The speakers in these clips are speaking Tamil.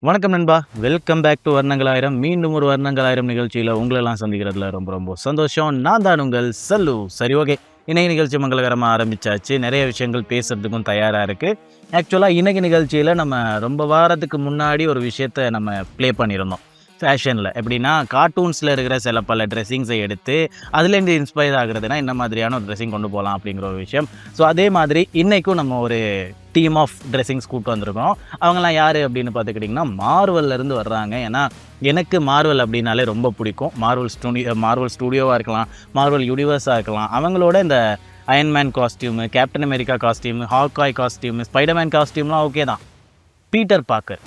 வணக்கம் நண்பா. வெல்கம் பேக் டு வர்ணங்களாயிரம். மீண்டும் ஒரு வர்ணங்களாயிரம் நிகழ்ச்சியில உங்களெல்லாம் சந்திக்கிறதுல ரொம்ப ரொம்ப சந்தோஷம். நான் தான் உங்கள் சல்லு. சரி, ஓகே. இன்னைக்கு நிகழ்ச்சி மங்களகரமா ஆரம்பிச்சாச்சு. நெறைய விஷயங்கள் பேசுறதுக்கும் தயாரா இருக்கு. ஆக்சுவலா இன்னைக்கு நிகழ்ச்சியில நம்ம ரொம்ப வாரத்துக்கு முன்னாடி ஒரு விஷயத்த நம்ம ப்ளே பண்ணியிருந்தோம். ஃபேஷன்ல எப்படின்னா, கார்ட்டூன்ஸ்ல இருக்கிற சில பல ட்ரெஸ்ஸிங்ஸை எடுத்து அதுலேருந்து இன்ஸ்பயர் ஆகுறதுனா என்ன மாதிரியான ஒரு ட்ரெஸ்ஸிங் கொண்டு போகலாம் அப்படிங்கிற ஒரு விஷயம். ஸோ அதே மாதிரி இன்னைக்கும் நம்ம ஒரு டீம் ஆஃப் ட்ரெஸ்ஸிங்ஸ் கூப்பிட்டு வந்திருக்கோம். அவங்கலாம் யார் அப்படின்னு பார்த்துக்கிட்டிங்கன்னா, மார்வல்லேருந்து வர்றாங்க. ஏன்னா எனக்கு மார்வல் அப்படின்னாலே ரொம்ப பிடிக்கும். மார்வல் ஸ்டூடியோவாக இருக்கலாம், மார்வல் யூனிவர்ஸாக இருக்கலாம். அவங்களோட இந்த Iron Man costume, Captain America costume, Hawkeye costume, Spider Man காஸ்டியூம்லாம் ஓகே தான். பீட்டர் பார்க்கர்,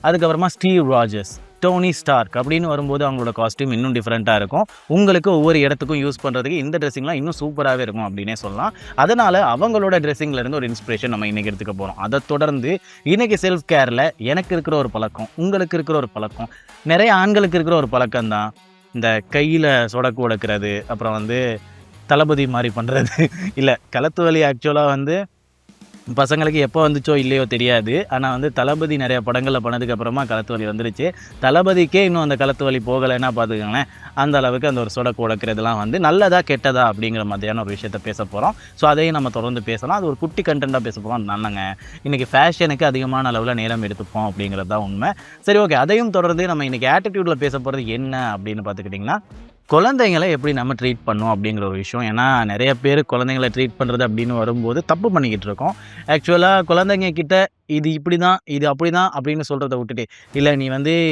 அதுக்கப்புறமா ஸ்டீவ் ராஜர்ஸ், டோனி ஸ்டார்க் அப்படின்னு வரும்போது அவங்களோட காஸ்டியூம் இன்னும் டிஃப்ரெண்ட்டாக இருக்கும். உங்களுக்கு ஒவ்வொரு இடத்துக்கும் யூஸ் பண்ணுறதுக்கு இந்த ட்ரெஸ்ஸிங்லாம் இன்னும் சூப்பராகவே இருக்கும் அப்படின்னே சொல்லலாம். அதனால் அவங்களோட ட்ரெஸ்ஸிங்லேருந்து ஒரு இன்ஸ்பிரேஷன் நம்ம இன்றைக்கி எடுத்துக்க போகிறோம். அதை தொடர்ந்து இன்றைக்கி செல்ஃப் கேரில் எனக்கு இருக்கிற ஒரு பழக்கம், உங்களுக்கு இருக்கிற ஒரு பழக்கம், நிறைய ஆண்களுக்கு இருக்கிற ஒரு பழக்கம் தான் இந்த கையில் சொடக்கு உடைக்கிறது, அப்புறம் தளபதி மாதிரி பண்ணுறது. இல்லை, கழுத்து வலி ஆக்சுவலாக பசங்களுக்கு எப்போ வந்துச்சோ இல்லையோ தெரியாது. ஆனால் தளபதி நிறைய படங்களில் பண்ணதுக்கப்புறமா கழுத்து வலி வந்துருச்சு. தளபதிக்கே இன்னும் அந்த கழுத்து வலி போகலைன்னா பார்த்துக்கோங்களேன். அந்த அளவுக்கு அந்த ஒரு சொடக்கு உடைக்கிறதுலாம் நல்லதா கெட்டதா அப்படிங்கிற மாதிரியான ஒரு விஷயத்த பேச போகிறோம். ஸோ அதையும் நம்ம தொடர்ந்து பேசலாம். அது ஒரு குட்டி கண்டென்ட்டாக பேச போகிறோம். நானுங்க இன்றைக்கி ஃபேஷனுக்கு அதிகமான அளவில் நேரம் எடுத்துப்போம் அப்படிங்கிறது தான் உண்மை. சரி, ஓகே. அதையும் தொடர்ந்து நம்ம இன்றைக்கி ஆட்டிடியூடில் பேச போகிறது என்ன அப்படின்னு பார்த்துக்கிட்டிங்கன்னா, குழந்தைங்களை எப்படி நம்ம ட்ரீட் பண்ணோம் அப்படிங்கிற ஒரு விஷயம். ஏன்னா நிறைய பேர் குழந்தைங்களை ட்ரீட் பண்ணுறது அப்படின்னு வரும்போது தப்பு பண்ணிக்கிட்டு இருக்கோம். ஆக்சுவலாக குழந்தைங்க கிட்ட இது இப்படி தான், இது அப்படி தான் அப்படின்னு சொல்கிறத விட்டுட்டு, இல்லை நீ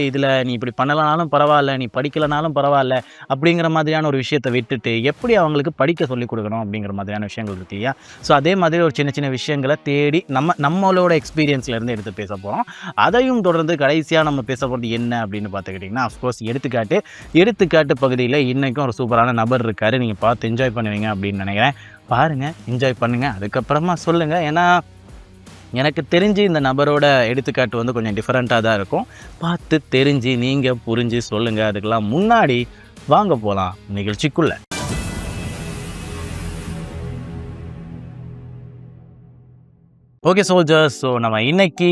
இதில் நீ இப்படி பண்ணலனாலும் பரவாயில்ல, நீ படிக்கலைனாலும் பரவாயில்ல அப்படிங்கிற மாதிரியான ஒரு விஷயத்தை விட்டுட்டு எப்படி அவங்களுக்கு படிக்க சொல்லிக் கொடுக்கணும் அப்படிங்கிற மாதிரியான விஷயங்கள் இருக்கு இல்லையா? ஸோ அதே மாதிரி ஒரு சின்ன சின்ன விஷயங்களை தேடி நம்மளோட எக்ஸ்பீரியன்ஸ்லேருந்து எடுத்து பேச போகிறோம். அதையும் தொடர்ந்து கடைசியாக நம்ம பேச போகிறது என்ன அப்படின்னு பார்த்துக்கிட்டிங்கன்னா, அஃப்கோர்ஸ் எடுத்துக்காட்டு பகுதியில் இன்றைக்கும் ஒரு சூப்பரான நபர் இருக்கார். நீங்கள் பார்த்து என்ஜாய் பண்ணுவீங்க அப்படின்னு நினைக்கிறேன். பாருங்கள், என்ஜாய் பண்ணுங்கள், அதுக்கப்புறமா சொல்லுங்கள். ஏன்னா எனக்கு தெரிஞ்சு இந்த நபரோட எடுத்துக்காட்டு கொஞ்சம் டிஃப்ரெண்ட்டாக தான் இருக்கும். பார்த்து தெரிஞ்சு நீங்கள் புரிஞ்சு சொல்லுங்கள். அதுக்கெல்லாம் முன்னாடி வாங்க போகலாம் நிகழ்ச்சிக்குள்ளே. ஓகே சோல்ஜர்ஸ், ஸோ நம்ம இன்னைக்கு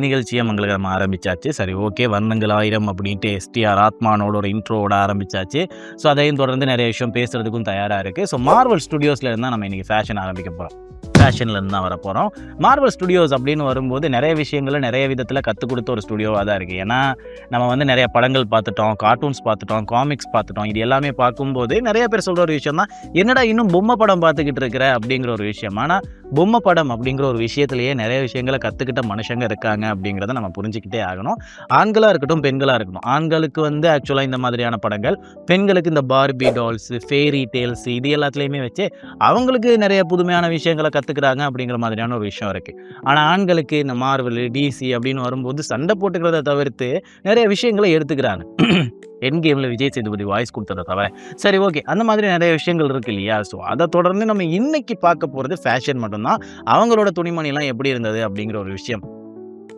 நிகழ்ச்சியை நம்ம ஆரம்பித்தாச்சு. சரி, ஓகே. வர்ணங்களாயிரம் அப்படின்ட்டு எஸ்டிஆர் ஆத்மானோட ஒரு இன்ட்ரோவோட ஆரம்பித்தாச்சு. ஸோ அதையும் தொடர்ந்து நிறைய விஷயம் பேசுகிறதுக்கும் தயாராக இருக்குது. ஸோ மார்வல் ஸ்டுடியோஸில் இருந்தால் நம்ம இன்றைக்கி ஃபேஷன் ஆரம்பிக்க போகிறோம். ஃபேஷன்லேருந்து தான் வரப்போகிறோம். மார்வல் ஸ்டுடியோஸ் அப்படின்னு வரும்போது நிறைய விஷயங்களை நிறைய விதத்தில் கற்றுக் கொடுத்த ஒரு ஸ்டுடியோவாக தான் இருக்குது. ஏன்னா நம்ம நிறைய படங்கள் பார்த்துட்டோம், கார்ட்டூன்ஸ் பார்த்துட்டோம், காமிக்ஸ் பார்த்துட்டோம். இது எல்லாமே பார்க்கும்போது நிறைய பேர் சொல்கிற ஒரு விஷயம் தான், என்னடா இன்னும் பொம்மை படம் பார்த்துக்கிட்டு இருக்கிற அப்படிங்கிற ஒரு விஷயம். ஆனால் பொம்மை படம் அப்படிங்கிற ஒரு விஷயத்துலேயே நிறைய விஷயங்களை கற்றுக்கிட்ட மனுஷங்க இருக்காங்க அப்படிங்கிறத நம்ம புரிஞ்சுக்கிட்டே ஆகணும். ஆண்களாக இருக்கட்டும், பெண்களாக இருக்கட்டும். ஆண்களுக்கு ஆக்சுவலாக இந்த மாதிரியான படங்கள், பெண்களுக்கு இந்த பார்பி டால்ஸு, ஃபேரி டேல்ஸ், இது எல்லாத்துலேயுமே வச்சு அவங்களுக்கு நிறைய புதுமையான விஷயங்களை கற்றுக்குறாங்க அப்படிங்கிற மாதிரியான ஒரு விஷயம் இருக்குது. ஆனால் ஆண்களுக்கு இந்த மார்வல், டிசி அப்படின்னு வரும்போது சண்டை போட்டுக்கிறத தவிர்த்து நிறைய விஷயங்களை எடுத்துக்கிறாங்க. என் கேமில் விஜய் சேதுபதி வாய்ஸ் கொடுத்ததை தவிர. சரி, ஓகே. அந்த மாதிரி நிறைய விஷயங்கள் இருக்குது இல்லையா? ஸோ அதை தொடர்ந்து நம்ம இன்னைக்கு பார்க்க போகிறது ஃபேஷன் மட்டும்தான். அவங்களோட துணிமணிலாம் எப்படி இருந்தது அப்படிங்கிற ஒரு விஷயம்.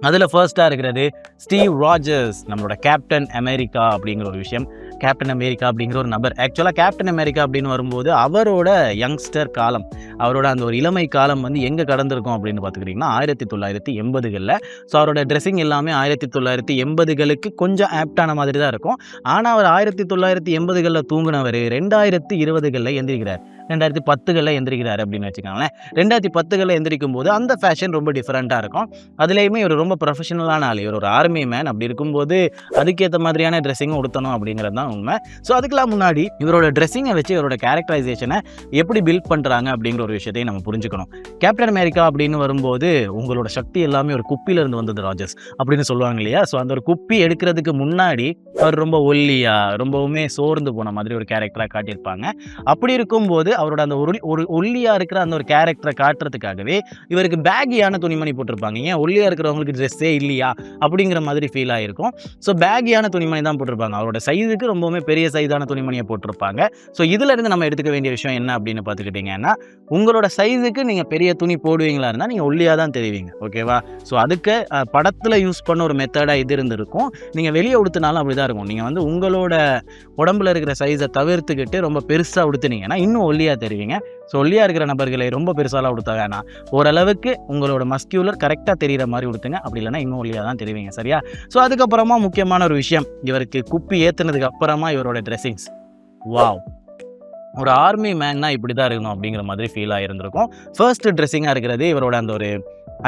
அதில் ஃபர்ஸ்ட்டாக இருக்கிறது ஸ்டீவ் ராஜர்ஸ், நம்மளோட கேப்டன் அமெரிக்கா அப்படிங்கிற ஒரு விஷயம். கேப்டன் அமெரிக்கா அப்படிங்கிற ஒரு நபர், ஆக்சுவலாக கேப்டன் அமெரிக்கா அப்படின்னு வரும்போது அவரோட யங்ஸ்டர் காலம், அவரோட அந்த ஒரு இளமை காலம் எங்கே கடந்திருக்கும் அப்படின்னு பார்த்துக்கிட்டிங்கன்னா 1980களில். ஸோ அவரோட ட்ரெஸ்ஸிங் எல்லாமே 1980களுக்கு கொஞ்சம் ஆப்டான மாதிரி தான் இருக்கும். ஆனால் அவர் 1980களில் தூங்கினவர் 2020களில் எந்திரிக்கிறார், 2010களில் எந்திரிக்கிறார் அப்படின்னு வச்சுக்கோங்களேன். 2010களில் எந்திரிக்கும் போது அந்த ஃபேஷன் ரொம்ப டிஃப்ரெண்ட்டாக இருக்கும். அதுலேயுமே இவர் ரொம்ப ப்ரொஃபஷனலான ஆள். இவர் ஒரு ஆர்மி மேன். அப்படி இருக்கும்போது அதுக்கேற்ற மாதிரியான ட்ரெஸ்ஸிங்கும் உடுத்தணும் அப்படிங்கிறது தான் உண்மை. ஸோ அதுக்கெல்லாம் முன்னாடி இவரோட ட்ரெஸ்ஸிங்கை வச்சு இவரோட கேரக்டரைசேஷனை எப்படி பில்ட் பண்ணுறாங்க அப்படிங்கிற ஒரு விஷயத்தையும் நம்ம புரிஞ்சுக்கணும். கேப்டன் அமெரிக்கா அப்படின்னு வரும்போது உங்களோட சக்தி எல்லாமே ஒரு குப்பியிலிருந்து வந்தது ராஜர்ஸ் அப்படின்னு சொல்லுவாங்க இல்லையா? ஸோ அந்த ஒரு குப்பி எடுக்கிறதுக்கு முன்னாடி அவர் ரொம்ப ஒல்லியாக, ரொம்பவுமே சோர்ந்து போன மாதிரி ஒரு கேரக்டராக காட்டியிருப்பாங்க. அப்படி இருக்கும்போது அவரோட அந்த ஒரு ஒல்லியாக இருக்கிற அந்த ஒரு கேரக்டரை காட்டுறதுக்காகவே இவருக்கு பேகியான துணிமணி போட்டிருப்பாங்க. ஏன் ஒல்லியாக இருக்கிறவங்களுக்கு ட்ரெஸ்ஸே இல்லையா அப்படிங்கிற மாதிரி ஃபீல் ஆகிருக்கும். ஸோ பேகியான துணிமணி தான் போட்டிருப்பாங்க. அவரோட சைஸுக்கு ரொம்ப ரொம்பவுமே பெரிய சைஸான துணிமணியை போட்டிருப்பாங்க. ஸோ இதிலிருந்து நம்ம எடுத்துக்க வேண்டிய விஷயம் என்ன அப்படின்னு பார்த்துக்கிட்டிங்கன்னா, உங்களோட சைஸுக்கு நீங்கள் பெரிய துணி போடுவீங்களா இருந்தால் நீங்கள் ஒல்லியாக தான் தெரிவிங்க. ஓகேவா? ஸோ அதுக்கு படத்தில் யூஸ் பண்ண ஒரு மெத்தடாக இது இருந்திருக்கும். நீங்கள் வெளியே உடுத்தினாலும் அப்படி தான் இருக்கும். நீங்கள் வந்து உங்களோட உடம்புல இருக்கிற சைஸை தவிர்த்துக்கிட்டு ரொம்ப பெருசாக உடுத்துனீங்கன்னா இன்னும் ஒல்லியாக தெரிவிங்க. ஸோ ஒல்லியாக இருக்கிற நபர்களை ரொம்ப பெருசாலாம் உடுத்த வேணாம். ஓரளவுக்கு உங்களோட மஸ்கியூலர் கரெக்டாக தெரிகிற மாதிரி உடுத்துங்க. அப்படி இல்லைனா இன்னும் ஒல்லியாக தான் தெரிவிங்க. சரியா? ஸோ அதுக்கப்புறமா முக்கியமான ஒரு விஷயம், இவருக்கு குப்பி ஏற்றுனதுக்கு அப்புறமா இவரோட ட்ரெஸ்ஸிங்ஸ். வாவ்! ஒரு ஆர்மி மேன்னா இப்படி தான் இருக்கணும் அப்படிங்கிற மாதிரி ஃபீல் ஆகிருந்திருக்கும். ஃபர்ஸ்ட் ட்ரெஸ்ஸிங்காக இருக்கிறது இவரோட அந்த ஒரு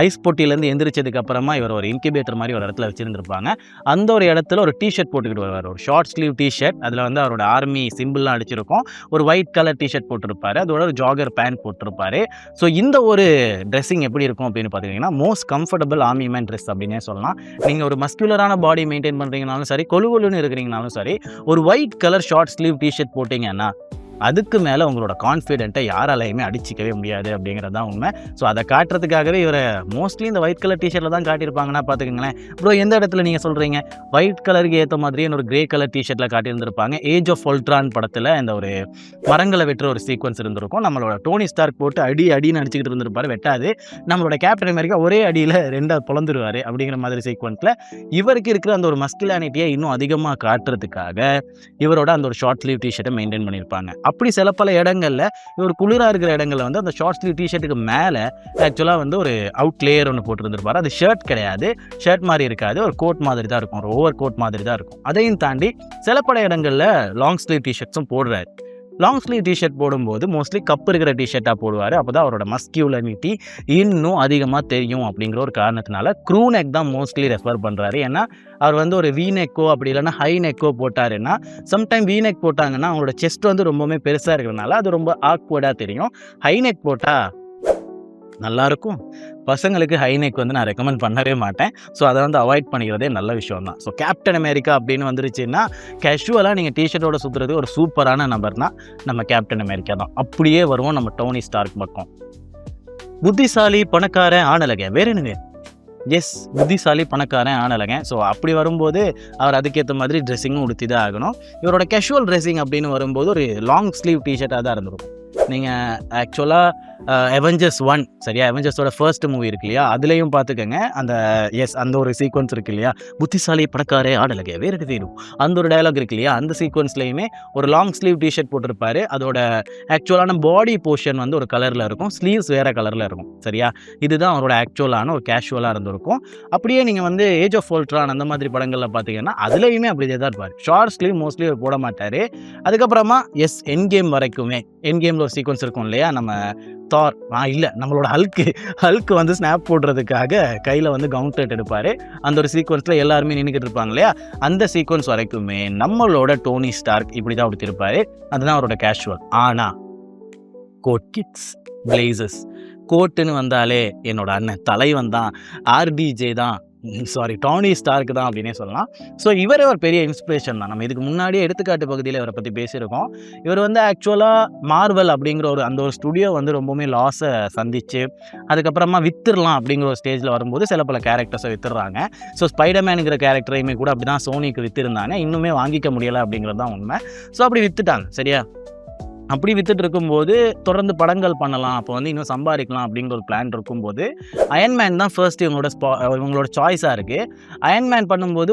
ஐஸ் பொட்டியிலேருந்து எந்திரிச்சதுக்கு அப்புறமா இவர் ஒரு இன்குபேட்டர் மாதிரி ஒரு இடத்துல வச்சுருந்துருப்பாங்க. அந்த ஒரு இடத்துல ஒரு டிஷர்ட் போட்டுக்கிட்டு வருவார். ஒரு ஷார்ட் ஸ்லீவ் டிஷர்ட், அதில் வந்து அவரோட ஆர்மி சிம்பிள்லாம் அடிச்சிருக்கும். ஒரு ஒயிட் கலர் டிஷர்ட் போட்டிருப்பாரு. அதோட ஒரு ஜாகர் பேண்ட் போட்டிருப்பாரு. ஸோ இந்த ஒரு ட்ரெஸ்ஸிங் எப்படி இருக்கும் அப்படின்னு பார்த்தீங்கன்னா, most comfortable army man dress அப்படின்னே சொல்லலாம். நீங்கள் ஒரு மஸ்குலரான பாடி மெயின்டைன் பண்ணுறீங்கனாலும் சரி, கொழுன்னு இருக்கிறீங்கனாலும் சரி, ஒரு white colour short sleeve T-shirt போட்டிங்கன்னா அதுக்கு மேலே உங்களோட கான்ஃபிடென்ட்டை யாராலையுமே அடிச்சிக்கவே முடியாது அப்படிங்கிறது தான் உண்மை. ஸோ அதை காட்டுறதுக்காகவே இவரை மோஸ்ட்லி இந்த ஒயிட் கலர் டிஷர்ட்டில் தான் காட்டியிருப்பாங்கன்னா பார்த்துக்கங்களேன். ப்ரோ எந்த இடத்துல நீங்கள் சொல்கிறீங்க? ஒயிட் கலருக்கு ஏற்ற மாதிரியே ஒரு கிரே கலர் டிஷர்ட்டில் காட்டியிருந்திருப்பாங்க. ஏஜ் ஆஃப் அல்ட்ரான் படத்தில் இந்த ஒரு மரங்களை வெட்டுற ஒரு சீக்வன்ஸ் இருந்திருக்கும். நம்மளோட டோனி ஸ்டார்க் போட்டு அடின்னு அடிச்சுக்கிட்டு இருந்திருப்பாரு, வெட்டாது. நம்மளோட கேப்டன் அமெரிக்கா ஒரே அடியில் ரெண்டாக பொழந்துருவார் அப்படிங்கிற மாதிரி சீக்வன்ஸில் இவருக்கு இருக்கிற அந்த ஒரு மஸ்குலானிட்டியை இன்னும் அதிகமாக காட்டுறதுக்காக இவரோட அந்த ஒரு ஷார்ட் ஸ்லீவ் டிஷர்ட்டை மெயின்டைன் பண்ணியிருப்பாங்க. அப்படி சில பல இடங்களில் ஒரு குளிராக இருக்கிற இடங்களில் வந்து அந்த ஷார்ட் ஸ்லீவ் டிஷர்ட்டுக்கு மேலே ஆக்சுவலாக வந்து ஒரு அவுட் லேயர் ஒன்று போட்டுருந்துருப்பாரு. அது ஷர்ட் கிடையாது, ஷர்ட் மாதிரி இருக்காது, ஒரு கோட் மாதிரி தான் இருக்கும், ஒரு ஓவர் கோட் மாதிரி தான் இருக்கும். அதையும் தாண்டி சில பல இடங்களில் லாங் ஸ்லீவ் டிஷர்ட்ஸும் போடுறாரு. லாங் ஸ்லீவ் டிஷர்ட் போடும்போது மோஸ்ட்லி கப் இருக்கிற டிஷர்ட்டாக போடுவார். அப்போ தான் அவரோட மஸ்கியூலரிட்டி இன்னும் அதிகமாக தெரியும் அப்படிங்கிற ஒரு காரணத்தினால க்ரூ நெக் தான் மோஸ்ட்லி ரெஃபர் பண்ணுறாரு. ஏன்னா அவர் வந்து ஒரு வீ நெக்கோ அப்படி இல்லைன்னா ஹை நெக்கோ போட்டாருன்னா, சம்டைம் வீ நெக் போட்டாங்கன்னா அவங்களோட செஸ்ட் வந்து ரொம்பவுமே பெருசாக இருக்கிறதுனால அது ரொம்ப ஆக்வர்டாக தெரியும். ஹை நெக் போட்டால் நல்லாயிருக்கும். பசங்களுக்கு ஹை நெக் வந்து நான் ரெக்கமெண்ட் பண்ணவே மாட்டேன். ஸோ அதை வந்து அவாய்ட் பண்ணிக்கிறதே நல்ல விஷயம் தான். ஸோ கேப்டன் அமெரிக்கா அப்படின்னு வந்துருச்சுன்னா கேஷுவலாக நீங்கள் டிஷர்ட்டோட சுற்றுறது ஒரு சூப்பரான நபர்னா நம்ம கேப்டன் அமெரிக்கா தான். அப்படியே வருவோம் நம்ம டோனி ஸ்டார்க் பக்கம். புத்திசாலி பணக்காரன் ஆணழகன், வேற என்னங்க? எஸ், புத்திசாலி பணக்காரன் ஆணழகன். ஸோ அப்படி வரும்போது அவர் அதுக்கேற்ற மாதிரி ட்ரெஸ்ஸிங்கும் உடுத்தி தான் ஆகணும். இவரோட கேஷுவல் ட்ரெஸ்ஸிங் அப்படின்னு வரும்போது ஒரு லாங் ஸ்லீவ் டிஷர்ட்டாக தான் இருந்திருக்கும். நீங்கள் ஆக்சுவலாக அவெஞ்சர்ஸ் 1 சரியா, அவெஞ்சர்ஸோட ஃபர்ஸ்ட் மூவி இருக்கு இல்லையா, அதுலேயும் பார்த்துக்கோங்க. அந்த ஒரு சீக்வன்ஸ் இருக்கு இல்லையா, புத்திசாலி பணக்காரே ஆடலகே வேறு வேணும், அந்த ஒரு டயலாக் இருக்கு இல்லையா, அந்த சீக்வன்ஸ்லையுமே ஒரு லாங் ஸ்லீவ் டிஷர்ட் போட்டிருப்பாரு. அதோட ஆக்சுவலான பாடி போர்ஷன் வந்து ஒரு கலரில் இருக்கும், ஸ்லீவ்ஸ் வேறு கலரில் இருக்கும். சரியா, இதுதான் அவரோட ஆக்சுவலான ஒரு கேஷுவலாக இருந்திருக்கும். அப்படியே நீங்கள் வந்து ஏஜ் ஆஃப் அல்ட்ரான் அந்த மாதிரி படங்களில் பார்த்தீங்கன்னா அதுலேயுமே அப்படியே தான் இருப்பார். ஷார்ட் ஸ்லீவ் மோஸ்ட்லி போட மாட்டார். அதுக்கப்புறமா என் கேம் வரைக்குமே, என் கேமில் ஒரு சீக்வன்ஸ் இருக்கும் இல்லையா, நம்ம தார் இல்லை நம்மளோட ஹல்க்கு வந்து ஸ்னாப் போடுறதுக்காக கையில் வந்து கவுண்டட் எடுப்பார். அந்த ஒரு சீக்வன்ஸில் எல்லாருமே நின்றுக்கிட்டு இருப்பாங்க இல்லையா, அந்த சீக்வன்ஸ் வரைக்குமே நம்மளோட டோனி ஸ்டார்க் இப்படி தான் உடுத்திருப்பார். அதுதான் அவரோட கேஷுவல். ஆனால் கோட் கிட்ஸ், பிளேசஸ், கோட்டுன்னு வந்தாலே என்னோட அண்ணன் தலைவன் தான், ஆர்டிஜே தான், டோனி ஸ்டார்க் தான் அப்படின்னே சொல்லலாம். ஸோ இவரே ஒரு பெரிய இன்ஸ்பிரேஷன் தான். நம்ம இதுக்கு முன்னாடியே எடுத்துக்காட்டு பகுதியில் இவரை பற்றி பேசியிருக்கோம். இவர் வந்து ஆக்சுவலாக மார்வல் அப்படிங்கிற அந்த ஒரு ஸ்டுடியோ வந்து ரொம்பவுமே லாஸை சந்திச்சு அதுக்கப்புறமா வித்துடலாம் அப்படிங்கிற ஒரு ஸ்டேஜில் வரும்போது சில பல கேரக்டர்ஸை வித்துடுறாங்க. ஸோ ஸ்பைடர்மேனுங்கிற கேரக்டரையுமே கூட அப்படி தான் சோனிக்கு வித்துருந்தாங்க. இன்னுமே வாங்கிக்க முடியலை அப்படிங்கிறது தான் உண்மை. ஸோ அப்படி வித்துட்டாங்க. சரியா, அப்படி வித்துட்டு இருக்கும்போது தொடர்ந்து படங்கள் பண்ணலாம், அப்போ வந்து இன்னும் சம்பாதிக்கலாம் அப்படிங்கிற ஒரு பிளான் இருக்கும்போது அயன்மேன் தான் ஃபர்ஸ்ட் இவங்களோட சாய்ஸாக இருக்குது. அயன்மேன் பண்ணும்போது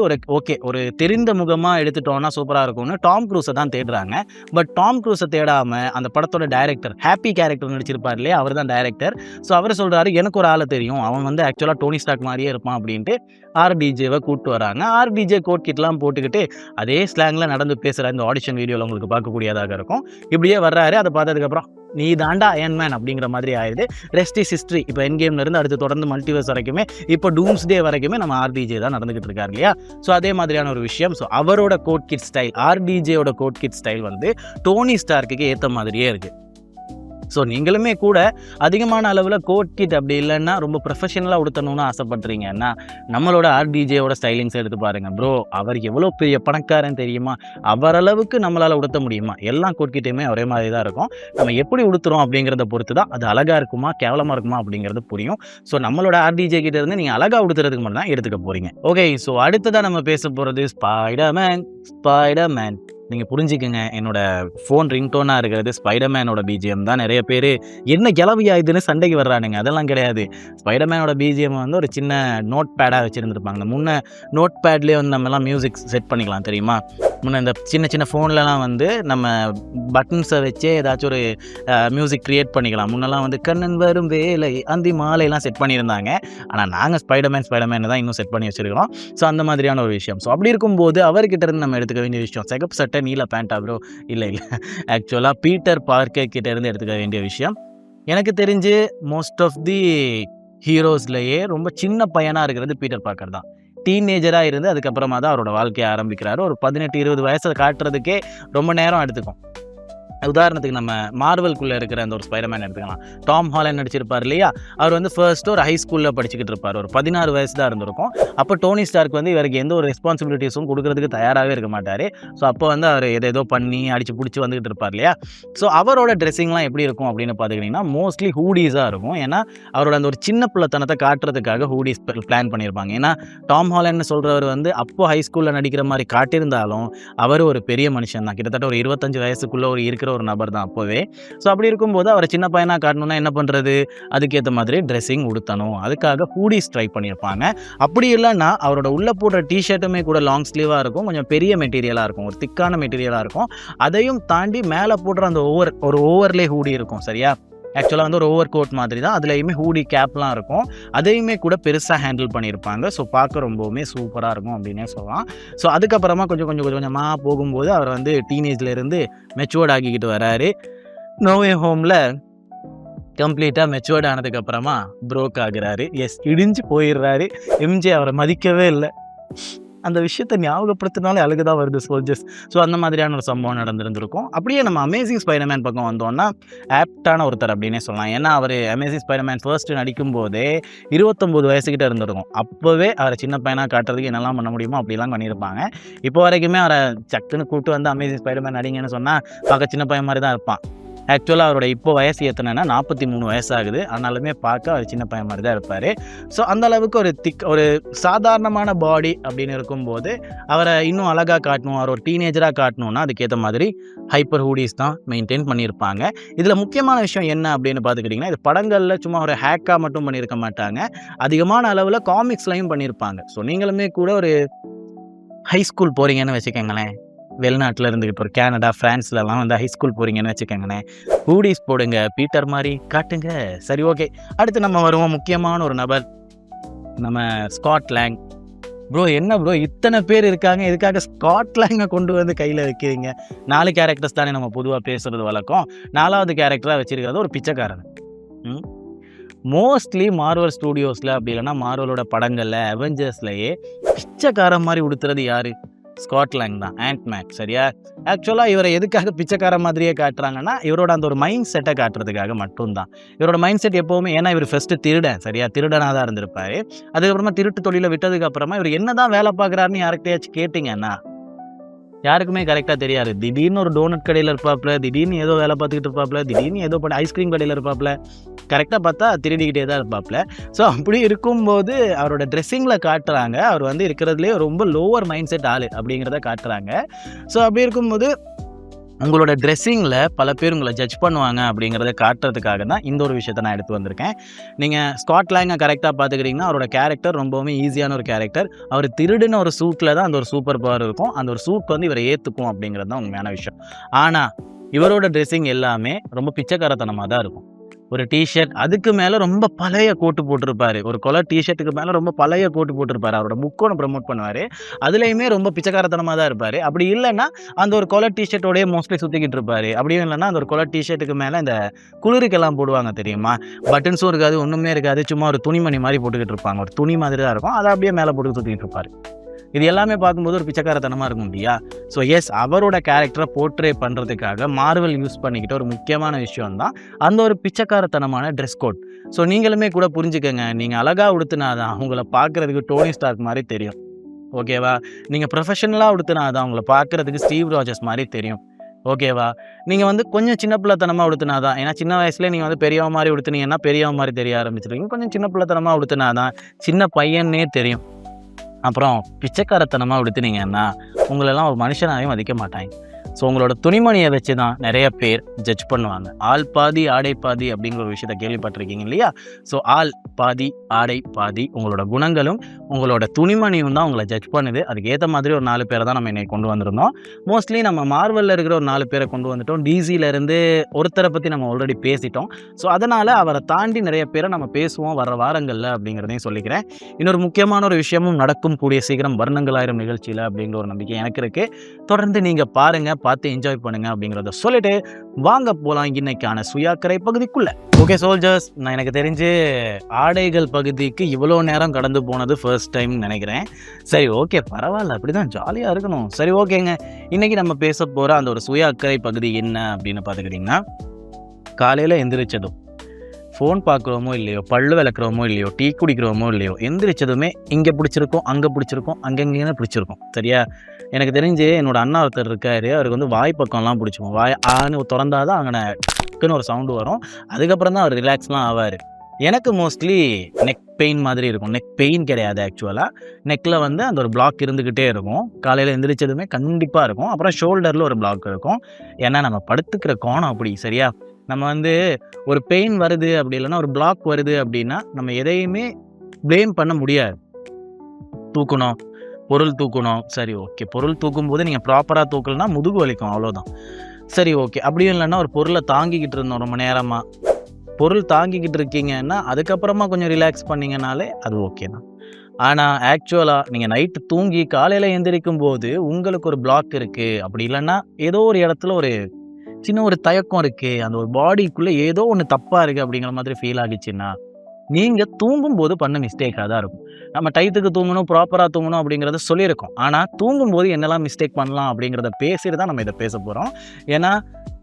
ஒரு தெரிந்த முகமாக எடுத்துட்டோன்னா சூப்பராக இருக்கும்னு டாம் க்ரூஸை தான் தேடுறாங்க. பட் டாம் க்ரூஸை தேடாமல் அந்த படத்தோட டைரக்டர், ஹாப்பி கேரக்டர் நடிச்சிருப்பார் இல்லையா, அவர் தான் டைரக்டர். ஸோ அவர் சொல்கிறாரு, எனக்கு ஒரு ஆளை தெரியும், அவன் வந்து ஆக்சுவலாக டோனி ஸ்டார்க் மாதிரியே இருப்பான் அப்படின்ட்டு ஆர்டிஜேவை கூப்பிட்டு வராங்க. ஆர்டிஜே கோட் கிட்லாம் போட்டுக்கிட்டு அதே ஸ்லாங்கில் நடந்து பேசுகிற இந்த ஆடிஷன் வீடியோவில் உங்களுக்கு பார்க்கக்கூடியதாக இருக்கும். இப்படியே வர்றாரு. அதை பார்த்ததுக்கப்புறம் நீ தாண்டா அயன்மேன் அப்படிங்கிற மாதிரி ஆயிடுது. Rest is history. இப்போ என் கேம்ல இருந்து அடுத்து தொடர்ந்து மல்டிவர்ஸ் வரைக்குமே, இப்போ டூம்ஸ்டே வரைக்குமே நம்ம ஆர்டிஜே தான் நடந்துகிட்டு இருக்காரு இல்லையா. ஸோ அதே மாதிரியான ஒரு விஷயம். ஸோ அவரோட கோட் கிட் ஸ்டைல், ஆர்டிஜேயோட கோட் கிட் ஸ்டைல் வந்து டோனி ஸ்டார்க்கு ஏற்ற மாதிரியே இருக்குது. ஸோ நீங்களுமே கூட அதிகமான அளவில் கோட் கிட் அப்படி இல்லைன்னா ரொம்ப ப்ரொஃபஷனலாக உடுத்தணும்னு ஆசைப்பட்றீங்கன்னா நம்மளோட ஆர்டிஜேயோட ஸ்டைலிங்ஸ் எடுத்து பாருங்கள். ப்ரோ அவர் எவ்வளோ பெரிய பணக்காரன் தெரியுமா, அவரளவுக்கு நம்மளால் உடுத்த முடியுமா? எல்லா கோட் கிட்டையுமே ஒரே மாதிரி தான் இருக்கும். நம்ம எப்படி உடுத்துறோம் அப்படிங்கிறத பொறுத்து தான் அது அழகாக இருக்குமா கேவலமாக இருக்குமா அப்படிங்கிறது புரியும். ஸோ நம்மளோட ஆர்டிஜே கிட்ட இருந்து நீங்கள் அழகாக உடுத்துறதுக்கு மட்டும் தான் எடுத்துக்க போகிறீங்க. ஓகே, ஸோ அடுத்ததான் நம்ம பேச போகிறது ஸ்பைடர்மேன். நீங்கள் புரிஞ்சுக்கங்க, என்னோட ஃபோன் ரிங்டோனாக இருக்கிறது ஸ்பைடர்மேனோட பிஜிஎம் தான். நிறைய பேர் என்ன கிளவியா இதுன்னு சண்டைக்கு வர்றானுங்க. அதெல்லாம் கிடையாது. ஸ்பைடர்மேனோட பிஜிஎம் வந்து ஒரு சின்ன நோட் பேடாக வச்சுருந்துருப்பாங்க. இந்த முன்ன நோட் பேட்லேயே வந்து நம்மலாம் மியூசிக் செட் பண்ணிக்கலாம் தெரியுமா? முன்ன இந்த சின்ன சின்ன ஃபோன்லலாம் வந்து நம்ம பட்டன்ஸை வச்சே ஏதாச்சும் ஒரு மியூசிக் க்ரியேட் பண்ணிக்கலாம். முன்னெல்லாம் வந்து கண்ணன் வரும் வேலை அந்தி மாலையெல்லாம் செட் பண்ணியிருந்தாங்க. ஆனால் நாங்கள் ஸ்பைடர்மேன் தான் இன்னும் செட் பண்ணி வச்சுருக்கிறோம். ஸோ அந்த மாதிரியான ஒரு விஷயம். ஸோ அப்படி இருக்கும்போது அவர்கிட்ட இருந்து நம்ம எடுத்துக்க வேண்டிய விஷயம் சிகப்பு சட்டை நீல பேண்டா ப்ரோ? இல்லை ஆக்சுவலாக பீட்டர் பார்க்கர் கிட்ட இருந்து எடுத்துக்க வேண்டிய விஷயம். எனக்கு தெரிஞ்சு மோஸ்ட் ஆஃப் தி ஹீரோஸ்லேயே ரொம்ப சின்ன பையனாக இருக்கிறது பீட்டர் பார்க்கர் தான். டீனேஜராக இருந்து அதுக்கப்புறமா தான் அவரோட வாழ்க்கையை ஆரம்பிக்கிறாரு. ஒரு 18-20 வயசை காட்டுறதுக்கே ரொம்ப நேரம் எடுத்துக்கும். உதாரணத்துக்கு நம்ம மார்வல்குள்ளே இருக்கிற அந்த ஒரு ஸ்பைடர்மேன் எடுத்துக்கலாம். டாம் ஹாலண்ட் நடிச்சிருப்பார் இல்லையா? அவர் வந்து ஃபர்ஸ்ட்டு ஒரு ஹை ஸ்கூலில் படிச்சுக்கிட்டு இருப்பார். ஒரு 16 வயசு தான் இருந்திருக்கும். அப்போ டோனி ஸ்டார்க் வந்து இவருக்கு எந்த ஒரு ரெஸ்பான்சிபிலிட்டிஸும் கொடுக்குறதுக்கு தயாராகவே இருக்க மாட்டார். ஸோ அப்போ வந்து அவர் ஏதோ பண்ணி அடித்து பிடிச்சி வந்துக்கிட்டு இருப்பார் இல்லையா? ஸோ அவரோட ட்ரெஸ்ஸிங்லாம் எப்படி இருக்கும் அப்படின்னு பார்த்துக்கிட்டிங்கன்னா மோஸ்ட்லி ஹூடிஸாக இருக்கும். ஏன்னா அவரோட அந்த ஒரு சின்ன பிள்ளைத்தனத்தை காட்டுறதுக்காக ஹூடிஸ் பிளான் பண்ணியிருப்பாங்க. ஏன்னா டாம் ஹாலண்ட்னு சொல்கிறவர் வந்து அப்போ ஹை ஸ்கூலில் நடிக்கிற மாதிரி காட்டியிருந்தாலும் அவர் ஒரு பெரிய மனுஷன் தான். கிட்டத்தட்ட ஒரு 25 வயசுக்குள்ளே இருக்கிற ஒரு நபர் தான் அப்போவே. ஸோ அப்படி இருக்கும்போது அவரை சின்ன பையனாக காட்டணும்னா என்ன பண்ணுறது? அதுக்கேற்ற மாதிரி ட்ரெஸ்ஸிங் உடுத்தணும். அதுக்காக ஹூடிஸ் ட்ரை பண்ணியிருப்பாங்க. அப்படி இல்லைன்னா அவரோட உள்ளே போடுற டிஷர்ட்டுமே கூட லாங் ஸ்லீவாக இருக்கும். கொஞ்சம் பெரிய மெட்டீரியலாக இருக்கும். ஒரு திக்கான மெட்டீரியலாக இருக்கும். அதையும் தாண்டி மேலே போடுற அந்த ஓவர்லே ஹூடி இருக்கும். சரியா? ஆக்சுவலாக வந்து ஒரு ஓவர் கோட் மாதிரி தான். அதுலேயுமே ஹூடி கேப்லாம் இருக்கும். அதையுமே கூட பெருசாக ஹேண்டில் பண்ணியிருப்பாங்க. ஸோ பார்க்க ரொம்பவுமே சூப்பராக இருக்கும் அப்படின்னே சொல்லலாம். ஸோ அதுக்கப்புறமா கொஞ்சமாக போகும்போது அவர் வந்து டீனேஜ்லேருந்து மெச்சுவர்ட் ஆகிக்கிட்டு வராரு. நோவே ஹோமில் கம்ப்ளீட்டாக மெச்சுவர்ட் ஆனதுக்கப்புறமா ப்ரோக் ஆகுறாரு. இடிஞ்சு போயிடுறாரு. எம்ஜே அவரை மதிக்கவே இல்லை. அந்த விஷயத்தை ஞாபகப்படுத்தினாலே அழுகுதான் வருது சோல்ஜர்ஸ். ஸோ அந்த மாதிரியான ஒரு சம்பவம் நடந்திருந்திருக்கும். அப்படியே நம்ம அமேசிங் ஸ்பைடர்மேன் பக்கம் வந்தோம்னா ஆப்டான ஒருத்தர் அப்படின்னே சொல்லலாம். ஏன்னா அவர் அமேசிங் ஸ்பைடர்மேன் ஃபர்ஸ்ட்டு நடிக்கும் போதே 29 வயசுக்கிட்ட இருந்திருக்கும். அப்போவே அவரை சின்ன பையனாக காட்டுறதுக்கு என்னெல்லாம் பண்ண முடியுமோ அப்படிலாம் பண்ணியிருப்பாங்க. இப்போ வரைக்குமே அவரை சக்குன்னு கூப்பிட்டு வந்து அமேசிங் ஸ்பைடர்மேன் நடிங்கன்னு சொன்னால் பார்க்க சின்ன பையன் மாதிரி தான் இருப்பான். ஆக்சுவலாக அவரோட இப்போ வயசு எத்தனைன்னா 43 வயசாகுது. ஆனாலுமே பார்க்க அவர் சின்ன பையன் மாதிரி தான் இருப்பார். ஸோ அந்த அளவுக்கு ஒரு சாதாரணமான பாடி அப்படின்னு இருக்கும்போது அவரை இன்னும் அழகாக காட்டணும், அவர் ஒரு டீனேஜராக காட்டணும்னா அதுக்கேற்ற மாதிரி ஹைப்பர் ஹூடிஸ் தான் மெயின்டைன் பண்ணியிருப்பாங்க. இதில் முக்கியமான விஷயம் என்ன அப்படின்னு பார்த்துக்கிட்டிங்கன்னா, இது படங்களில் சும்மா ஒரு ஹேக்காக மட்டும் பண்ணியிருக்க மாட்டாங்க. அதிகமான அளவில் காமிக்ஸ்லையும் பண்ணியிருப்பாங்க. ஸோ நீங்களுமே கூட ஒரு ஹை ஸ்கூல் போகிறீங்கன்னு வச்சுக்கோங்களேன், வெளிநாட்டில் இருந்துக்கிட்டு ஒரு கேனடா, ஃப்ரான்ஸ்லலாம் வந்து ஹை ஸ்கூல் போகிறீங்கன்னு வச்சுக்கோங்களேன், ஹூடிஸ் போடுங்க, பீட்டர் மாதிரி காட்டுங்க. சரி, ஓகே. அடுத்து நம்ம வருவோம் முக்கியமான ஒரு நபர், நம்ம ஸ்காட் லாங். ப்ரோ என்ன ப்ரோ இத்தனை பேர் இருக்காங்க, எதுக்காக ஸ்காட் லாங்கை கொண்டு வந்து கையில் வைக்கிறீங்க? 4 கேரக்டர்ஸ் தானே நம்ம பொதுவாக பேசுகிறது வழக்கம். 4வது கேரக்டராக வச்சுருக்கிறது ஒரு பிச்சைக்காரன். மோஸ்ட்லி மார்வல் ஸ்டூடியோஸில் அப்படி இல்லைன்னா மார்வலோட படங்களில் அவெஞ்சர்ஸ்லேயே பிச்சைக்காரன் மாதிரி உடுத்துறது யார்? ஸ்காட் லாங் தான், ஆண்ட்மேன். சரியா? ஆக்சுவலாக இவரை எதுக்காக பிச்சைக்கார மாதிரியே காட்டுறாங்கன்னா இவரோட அந்த ஒரு மைண்ட் செட்டை காட்டுறதுக்காக மட்டும்தான். இவரோட மைண்ட் செட் எப்போவுமே, ஏன்னா இவர் ஃபஸ்ட்டு திருடன். சரியா? திருடனாக தான் இருந்திருப்பார். அதுக்கப்புறமா திருட்டு தொழிலை விட்டதுக்கப்புறமா இவர் என்ன தான் வேலை பார்க்குறாருன்னு யார்கிட்டயாச்சும் கேட்டிங்கன்னா யாருக்குமே கரெக்டாக தெரியாது. திடீர்னு ஒரு டோனட் கடையில் இருப்பாப்புல, திடீர்னு ஏதோ வேலை பார்த்துக்கிட்டு இருப்பாப்புல, திடீர்னு ஏதோ ஐஸ்கிரீம் கடையில் இருப்பாப்புல, கரெக்டாக பார்த்தா திருடிக்கிட்டே தான் இருப்பாப்புல. ஸோ அப்படி இருக்கும்போது அவரோட ட்ரெஸ்ஸிங்கில் காட்டுறாங்க அவர் வந்து இருக்கிறதுலே ரொம்ப லோவர் மைண்ட் செட் ஆள் அப்படிங்கிறத காட்டுறாங்க. ஸோ அப்படி இருக்கும்போது உங்களோட ட்ரெஸ்ஸிங்கில் பல பேர் உங்களை ஜட்ஜ் பண்ணுவாங்க அப்படிங்கிறத காட்டுறதுக்காக தான் இந்த ஒரு விஷயத்தை நான் எடுத்து வந்திருக்கேன். நீங்கள் ஸ்காட் லாங்கை கரெக்டாக பார்த்துக்கிட்டிங்கன்னா அவரோட கேரக்டர் ரொம்பவுமே ஈஸியான ஒரு கேரக்டர். அவர் திருடுன ஒரு சூட்டில் தான் அந்த ஒரு சூப்பர் பவர் இருக்கும். அந்த ஒரு சூட் வந்து இவரை ஏற்றுக்கும் அப்படிங்கிறது தான் உண்மையான விஷயம். ஆனால் இவரோட ட்ரெஸ்ஸிங் எல்லாமே ரொம்ப பிச்சைக்காரத்தனமாக தான் இருக்கும். ஒரு டிஷர்ட், அதுக்கு மேலே ரொம்ப பழைய கோட்டு போட்டிருப்பாரு. ஒரு கலர் டிஷர்ட்டுக்கு மேலே ரொம்ப பழைய கோட்டு போட்டிருப்பாரு. அவரோட புக்கோனை ப்ரமோட் பண்ணுவார். அதுலேயுமே ரொம்ப பிச்சைக்காரத்தனமாக தான் இருப்பார். அப்படி இல்லைன்னா அந்த ஒரு கலர் டிஷர்ட்டோடய மோஸ்ட்லி சுற்றிக்கிட்டு இருப்பார். அப்படியும் இல்லைன்னா அந்த ஒரு கலர் டிஷர்ட்டுக்கு மேலே இந்த குளிருக்கெல்லாம் போடுவாங்க தெரியுமா, பட்டன்ஸும் இருக்காது, ஒன்றுமே இருக்காது, சும்மா ஒரு துணிமணி மாதிரி போட்டுக்கிட்டு இருப்பாங்க. ஒரு துணி மாதிரி தான் இருக்கும், அதை அப்படியே மேலே போட்டு சுற்றிக்கிட்டு இருப்பார். இது எல்லாமே பார்க்கும்போது ஒரு பிச்சைக்காரத்தனமாக இருக்கும் இல்லையா? ஸோ எஸ், அவரோட கேரக்டரை போர்ட்ரே பண்ணுறதுக்காக மார்வல் யூஸ் பண்ணிக்கிட்ட ஒரு முக்கியமான விஷயம் தான் அந்த ஒரு பிச்சைக்காரத்தனமான ட்ரெஸ் கோட். ஸோ நீங்களுமே கூட புரிஞ்சுக்கங்க, நீங்கள் அழகாக உடுத்தினாதான் உங்களை பார்க்குறதுக்கு டோனி ஸ்டார்க் மாதிரி தெரியும். ஓகேவா? நீங்கள் ப்ரொஃபஷனலாக உடுத்தினாதான் உங்களை பார்க்குறதுக்கு ஸ்டீவ் ராஜர்ஸ் மாதிரி தெரியும். ஓகேவா? நீங்கள் வந்து கொஞ்சம் சின்ன பிள்ளைத்தனமாக உடுத்தினாதான், ஏன்னா சின்ன வயசுலேயே நீங்கள் வந்து பெரியவன் மாதிரி உடுத்துனீங்கன்னா பெரியவன் மாதிரி தெரிய ஆரம்பிச்சிருக்கீங்க. கொஞ்சம் சின்ன பிள்ளைத்தனமாக உடுத்தினாதான் சின்ன பையன்னே தெரியும். அப்புறம் பிச்சைக்காரத்தனமாக உடுத்தினீங்கன்னா உங்களெல்லாம் ஒரு மனுஷனாகவே மதிக்க மாட்டாங்க. ஸோ உங்களோட துணிமணியை வச்சு தான் நிறைய பேர் ஜட்ஜ் பண்ணுவாங்க. ஆள் பாதி ஆடை பாதி அப்படிங்கிற ஒரு விஷயத்த கேள்விப்பட்டிருக்கீங்க இல்லையா? ஸோ ஆள் பாதி ஆடை பாதி, உங்களோட குணங்களும் உங்களோட துணிமணியும் தான் உங்களை ஜட்ஜ் பண்ணுது. அதுக்கு ஏற்ற மாதிரி ஒரு 4 பேரை தான் நம்ம இன்னைக்கு கொண்டு வந்திருந்தோம். மோஸ்ட்லி நம்ம மார்வலில் இருக்கிற ஒரு 4 பேரை கொண்டு வந்துட்டோம். டிசியிலேருந்து ஒருத்தரை பற்றி நம்ம ஆல்ரெடி பேசிட்டோம். ஸோ அதனால் அவரை தாண்டி நிறைய பேரை நம்ம பேசுவோம் வர வாரங்களில் அப்படிங்கிறதையும் சொல்லிக்கிறேன். இன்னொரு முக்கியமான ஒரு விஷயமும் நடக்கும் கூடிய சீக்கிரம் வர்ணங்கள் ஆயிரம் நிகழ்ச்சியில் அப்படிங்கிற ஒரு நம்பிக்கை எனக்கு இருக்குது. தொடர்ந்து நீங்கள் பாருங்கள், பார்த்து என்ஜாய் பண்ணுங்கள் அப்படிங்கிறத சொல்லிட்டு வாங்க போகலாம் இன்னைக்கான சுயாக்கரை பகுதிக்குள்ளே. ஓகே சோல்ஜர்ஸ், நான் எனக்கு தெரிஞ்சு ஆடைகள் பகுதிக்கு இவ்வளோ நேரம் கடந்து போனது ஃபர்ஸ்ட் டைம் நினைக்கிறேன். சரி ஓகே, பரவாயில்ல, அப்படி தான் ஜாலியாக இருக்கணும். சரி ஓகேங்க, இன்றைக்கி நம்ம பேச போகிற அந்த ஒரு சுய அக்கறை பகுதி என்ன அப்படின்னு பார்த்துக்கிட்டிங்கன்னா, காலையில் எந்திரிச்சதும் ஃபோன் பார்க்குறோமோ இல்லையோ, பல்லு விளக்குறோமோ இல்லையோ, டீ குடிக்கிறோமோ இல்லையோ, எந்திரிச்சதுமே இங்கே பிடிச்சிருக்கோம், அங்கே பிடிச்சிருக்கோம், அங்கங்கேன்னு பிடிச்சிருக்கோம். சரியா? எனக்கு தெரிஞ்சு என்னோட அண்ணா ஒருத்தர் இருக்கார், அவருக்கு வந்து வாய் பக்கம்லாம் பிடிச்சிக்கும். வாய் ஆன்னு திறந்தாதான் அங்கே டக்குன்னு ஒரு சவுண்டு வரும். அதுக்கப்புறம் தான் அவர் ரிலாக்ஸ்லாம் ஆவார். எனக்கு மோஸ்ட்லி நெக் பெயின் மாதிரி இருக்கும். நெக் பெயின் கிடையாது, ஆக்சுவலாக நெக்கில் வந்து அந்த ஒரு பிளாக் இருந்துக்கிட்டே இருக்கும். காலையில் எந்திரிச்சதுமே கண்டிப்பாக இருக்கும். அப்புறம் ஷோல்டரில் ஒரு பிளாக் இருக்கும். ஏன்னா நம்ம படுத்துக்கிற கோணம் அப்படி. சரியா? நம்ம வந்து ஒரு பெயின் வருது அப்படி இல்லைன்னா ஒரு பிளாக் வருது அப்படின்னா நம்ம எதையுமே ப்ளேம் பண்ண முடியாது. தூக்கணும், பொருள் தூக்கணும், சரி ஓகே, பொருள் தூக்கும்போது நீங்கள் ப்ராப்பராக தூக்கலைன்னா முதுகு வலிக்கும், அவ்வளோதான். சரி ஓகே, அப்படியும் இல்லைன்னா ஒரு பொருளை தாங்கிக்கிட்டு இருந்தோம் ரொம்ப நேரமாக, பொருள் தாங்கிக்கிட்டு இருக்கீங்கன்னா அதுக்கப்புறமா கொஞ்சம் ரிலாக்ஸ் பண்ணிங்கனாலே அது ஓகே தான். ஆனால் ஆக்சுவலாக நீங்கள் நைட்டு தூங்கி காலையில் எந்திரிக்கும் போது உங்களுக்கு ஒரு பிளாக் இருக்குது, அப்படி இல்லைன்னா ஏதோ ஒரு இடத்துல ஒரு சின்ன ஒரு தயக்கம் இருக்குது, அந்த ஒரு பாடிக்குள்ளே ஏதோ ஒன்று தப்பாக இருக்குது அப்படிங்கிற மாதிரி ஃபீல் ஆகிச்சுன்னா நீங்கள் தூங்கும்போது பண்ண மிஸ்டேக்காக தான் இருக்கும். நம்ம டயத்துக்கு தூங்கணும், ப்ராப்பராக தூங்கணும் அப்படிங்கிறத சொல்லியிருக்கோம். ஆனால் தூங்கும்போது என்னெல்லாம் மிஸ்டேக் பண்ணலாம் அப்படிங்கிறத பேசிட்டு தான் நம்ம இதை பேச போகிறோம். ஏன்னா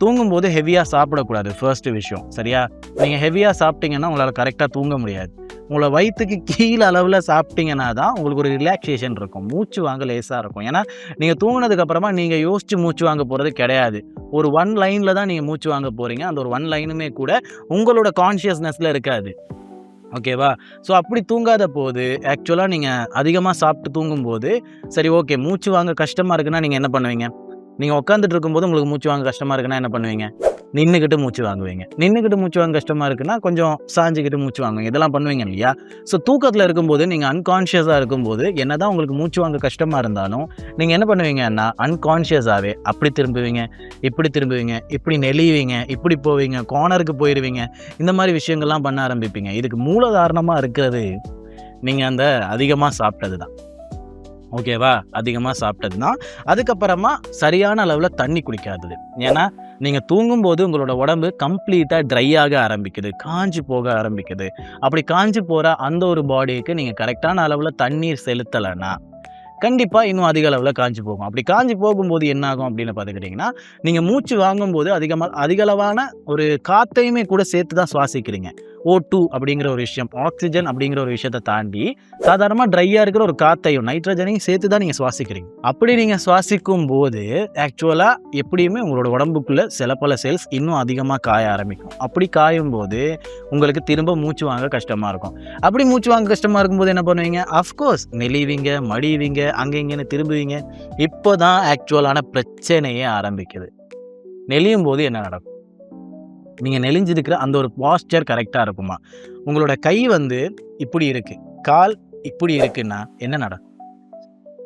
தூங்கும்போது ஹெவியாக சாப்பிடக்கூடாது, ஃபர்ஸ்ட் விஷயம். சரியா? நீங்கள் ஹெவியாக சாப்பிட்டீங்கன்னா உங்களால் கரெக்டாக தூங்க முடியாது. உங்களை வயிற்றுக்கு கீழே அளவில் சாப்பிட்டீங்கன்னா தான் உங்களுக்கு ஒரு ரிலாக்ஸேஷன் இருக்கும், மூச்சு வாங்க லேசாக இருக்கும். ஏன்னா நீங்கள் தூங்கினதுக்கப்புறமா நீங்கள் யோசித்து மூச்சு வாங்க போகிறது கிடையாது. ஒரு 1 லைனில் தான் நீங்கள் மூச்சு வாங்க போகிறீங்க. அந்த ஒரு 1 லைனுமே கூட உங்களோட கான்ஷியஸ்னஸில் இருக்காது. ஓகேவா? ஸோ அப்படி தூங்காத போது ஆக்சுவலாக நீங்கள் அதிகமாக சாப்பிட்டு தூங்கும்போது, சரி ஓகே, மூச்சு வாங்க கஷ்டமாக இருக்குன்னா நீங்கள் என்ன பண்ணுவீங்க? நீங்கள் உட்காந்துட்டு இருக்கும்போது உங்களுக்கு மூச்சு வாங்க கஷ்டமாக இருக்குன்னா என்ன பண்ணுவீங்க? நின்றுக்கிட்டு மூச்சு வாங்குவீங்க. நின்றுக்கிட்டு மூச்சு வாங்க கஷ்டமாக இருக்குன்னா கொஞ்சம் சாஞ்சிக்கிட்டு மூச்சு வாங்குவீங்க. இதெல்லாம் பண்ணுவீங்க இல்லையா? ஸோ தூக்கத்தில் இருக்கும்போது நீங்கள் அன்கான்ஷியஸாக இருக்கும்போது என்ன தான் உங்களுக்கு மூச்சு வாங்க கஷ்டமாக இருந்தாலும் நீங்கள் என்ன பண்ணுவீங்கன்னா அன்கான்ஷியஸாகவே அப்படி திரும்புவீங்க, இப்படி திரும்புவீங்க, இப்படி நெளிவீங்க, இப்படி போவீங்க, கார்னருக்கு போயிடுவீங்க. இந்த மாதிரி விஷயங்கள்லாம் பண்ண ஆரம்பிப்பீங்க. இதுக்கு மூலகாரணமாக இருக்கிறது நீங்கள் அந்த அதிகமாக சாப்பிட்டது தான். ஓகேவா? அதிகமாக சாப்பிட்டது தான். அதுக்கப்புறமா சரியான அளவில் தண்ணி குடிக்காதது. ஏன்னா நீங்கள் தூங்கும்போது உங்களோட உடம்பு கம்ப்ளீட்டாக ட்ரை ஆக ஆரம்பிக்குது, காஞ்சி போக ஆரம்பிக்குது. அப்படி காஞ்சி போகிற அந்த ஒரு பாடிக்கு நீங்கள் கரெக்டான அளவில் தண்ணீர் செலுத்தலைன்னா கண்டிப்பாக இன்னும் அதிக அளவில் காஞ்சி போகும். அப்படி காஞ்சி போகும்போது என்ன ஆகும் அப்படின்னு பார்த்துக்கிட்டிங்கன்னா, நீங்கள் மூச்சு வாங்கும்போது அதிகளவான ஒரு காற்றையுமே கூட சேர்த்து தான் சுவாசிக்கிறீங்க. O2 அப்படிங்கிற ஒரு விஷயம், ஆக்சிஜன் அப்படிங்கிற ஒரு விஷயத்தை தாண்டி சாதாரணமாக ட்ரையாக இருக்கிற ஒரு காற்றையும் நைட்ரஜனையும் சேர்த்து தான் நீங்கள் சுவாசிக்கிறீங்க. அப்படி நீங்கள் சுவாசிக்கும் போது ஆக்சுவலாக எப்படியுமே உங்களோட உடம்புக்குள்ளே சில பல செல்ஸ் இன்னும் அதிகமாக காய ஆரம்பிக்கும். அப்படி காயும் போது உங்களுக்கு திரும்ப மூச்சு வாங்க கஷ்டமாக இருக்கும். அப்படி மூச்சு வாங்க கஷ்டமாக இருக்கும்போது என்ன பண்ணுவீங்க? அஃப்கோர்ஸ் நெளிவீங்க, மடிவீங்க, அங்கே இங்கேன்னு திரும்புவீங்க. இப்போ தான் ஆக்சுவலான பிரச்சனையே ஆரம்பிக்குது. நெளியும் போது என்ன நடக்கும்? நீங்கள் நெளிஞ்சிருக்கிற அந்த ஒரு பாஸ்டர் கரெக்டாக இருக்குமா? உங்களோட கை வந்து இப்படி இருக்குது, கால் இப்படி இருக்குன்னா என்ன நடக்கும்?